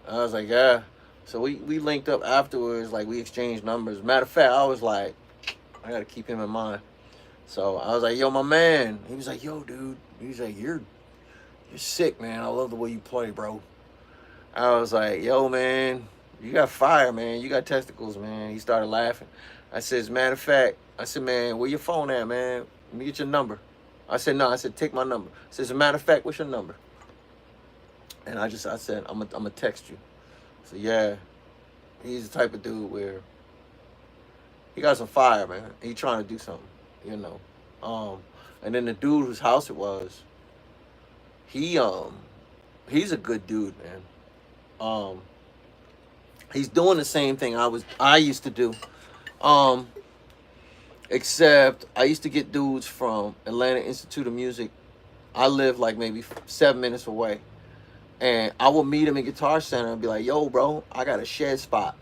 was like, yeah. So we linked up afterwards, like we exchanged numbers. Matter of fact, I was like, I gotta keep him in mind. So I was like, yo, my man. He was like, yo, dude. He's like, you're sick, man. I love the way you play, bro. I was like, yo, man, you got fire, man. You got testicles, man. He started laughing. I said, as a matter of fact, man, where your phone at, man? Let me get your number. I said, no. I said, take my number. I said, as a matter of fact, what's your number? And I said, I'm gonna text you. So yeah, he's the type of dude where he got some fire, man. He trying to do something, And then the dude whose house it was, he's a good dude, man. He's doing the same thing I used to do. Except I used to get dudes from Atlanta Institute of Music. I live like maybe 7 minutes away. And I would meet him in Guitar Center and be like, yo, bro, I got a shed spot.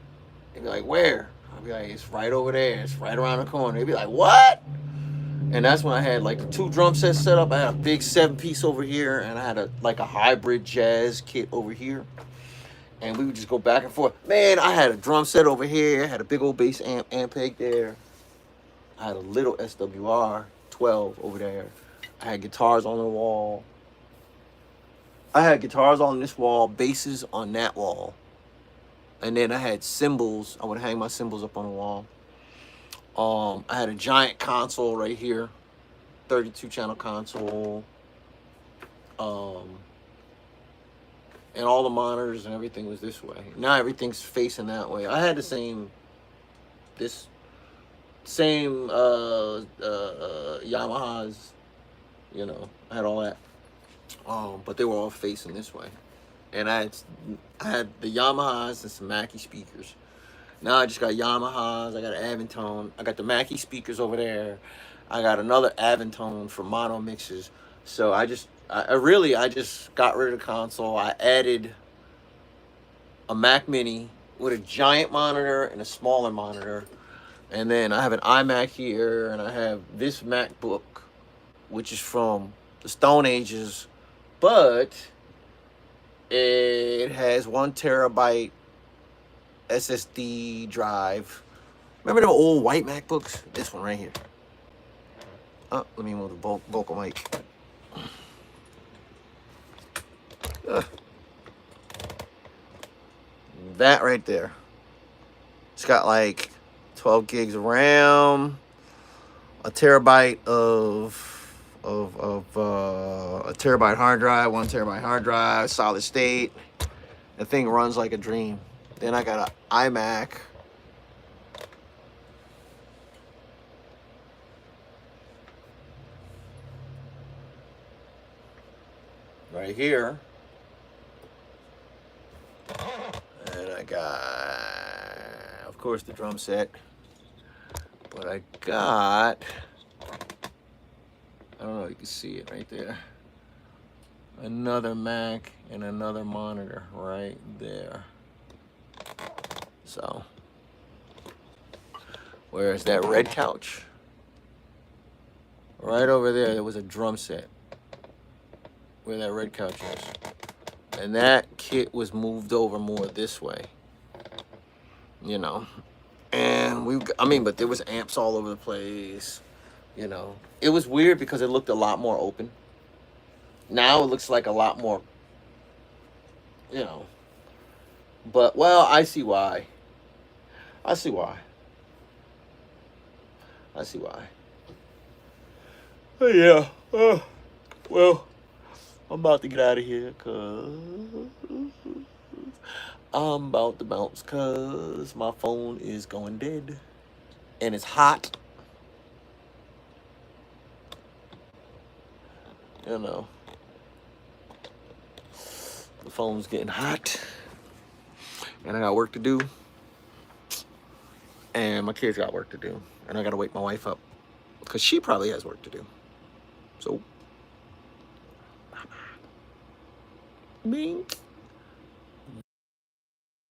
They'd be like, where? I'd be like, it's right over there. It's right around the corner. They'd be like, what? And that's when I had like the 2 drum sets set up. I had a big 7-piece over here, and I had a hybrid jazz kit over here. And we would just go back and forth. Man, I had a drum set over here. I had a big old bass Ampeg there. I had a little SWR 12 over there. I had guitars on the wall. I had guitars on this wall, basses on that wall. And then I had cymbals. I would hang my cymbals up on the wall. I had a giant console right here. 32-channel console. And all the monitors and everything was this way. Now everything's facing that way. I had the same Yamahas, I had all that. But they were all facing this way. And I had the Yamahas and some Mackie speakers. Now I just got Yamahas, I got an Aventone, I got the Mackie speakers over there. I got another Aventone for mono mixes. So I just got rid of the console. I added a Mac Mini with a giant monitor and a smaller monitor. And then I have an iMac here, and I have this MacBook, which is from the Stone Ages, but it has 1 terabyte SSD drive. Remember the old white MacBooks? This one right here. Oh, let me move the vocal mic. That right there. It's got like 12 gigs of RAM, a terabyte a terabyte hard drive, 1 terabyte hard drive, solid state. The thing runs like a dream. Then I got an iMac. Right here. And I got, of course, the drum set. But I got, I don't know if you can see it right there, another Mac and another monitor right there. So, where's that red couch? Right over there was a drum set. Where that red couch is. And that kit was moved over more this way. You know. And but there was amps all over the place. You know. It was weird because it looked a lot more open. Now it looks like a lot more, you know. But, well, I see why. I see why. Oh, yeah. Well, I'm about to get out of here because I'm about to bounce because my phone is going dead and it's hot. You know, the phone's getting hot and I got work to do and my kids got work to do and I got to wake my wife up because she probably has work to do. So, bye-bye. Bing.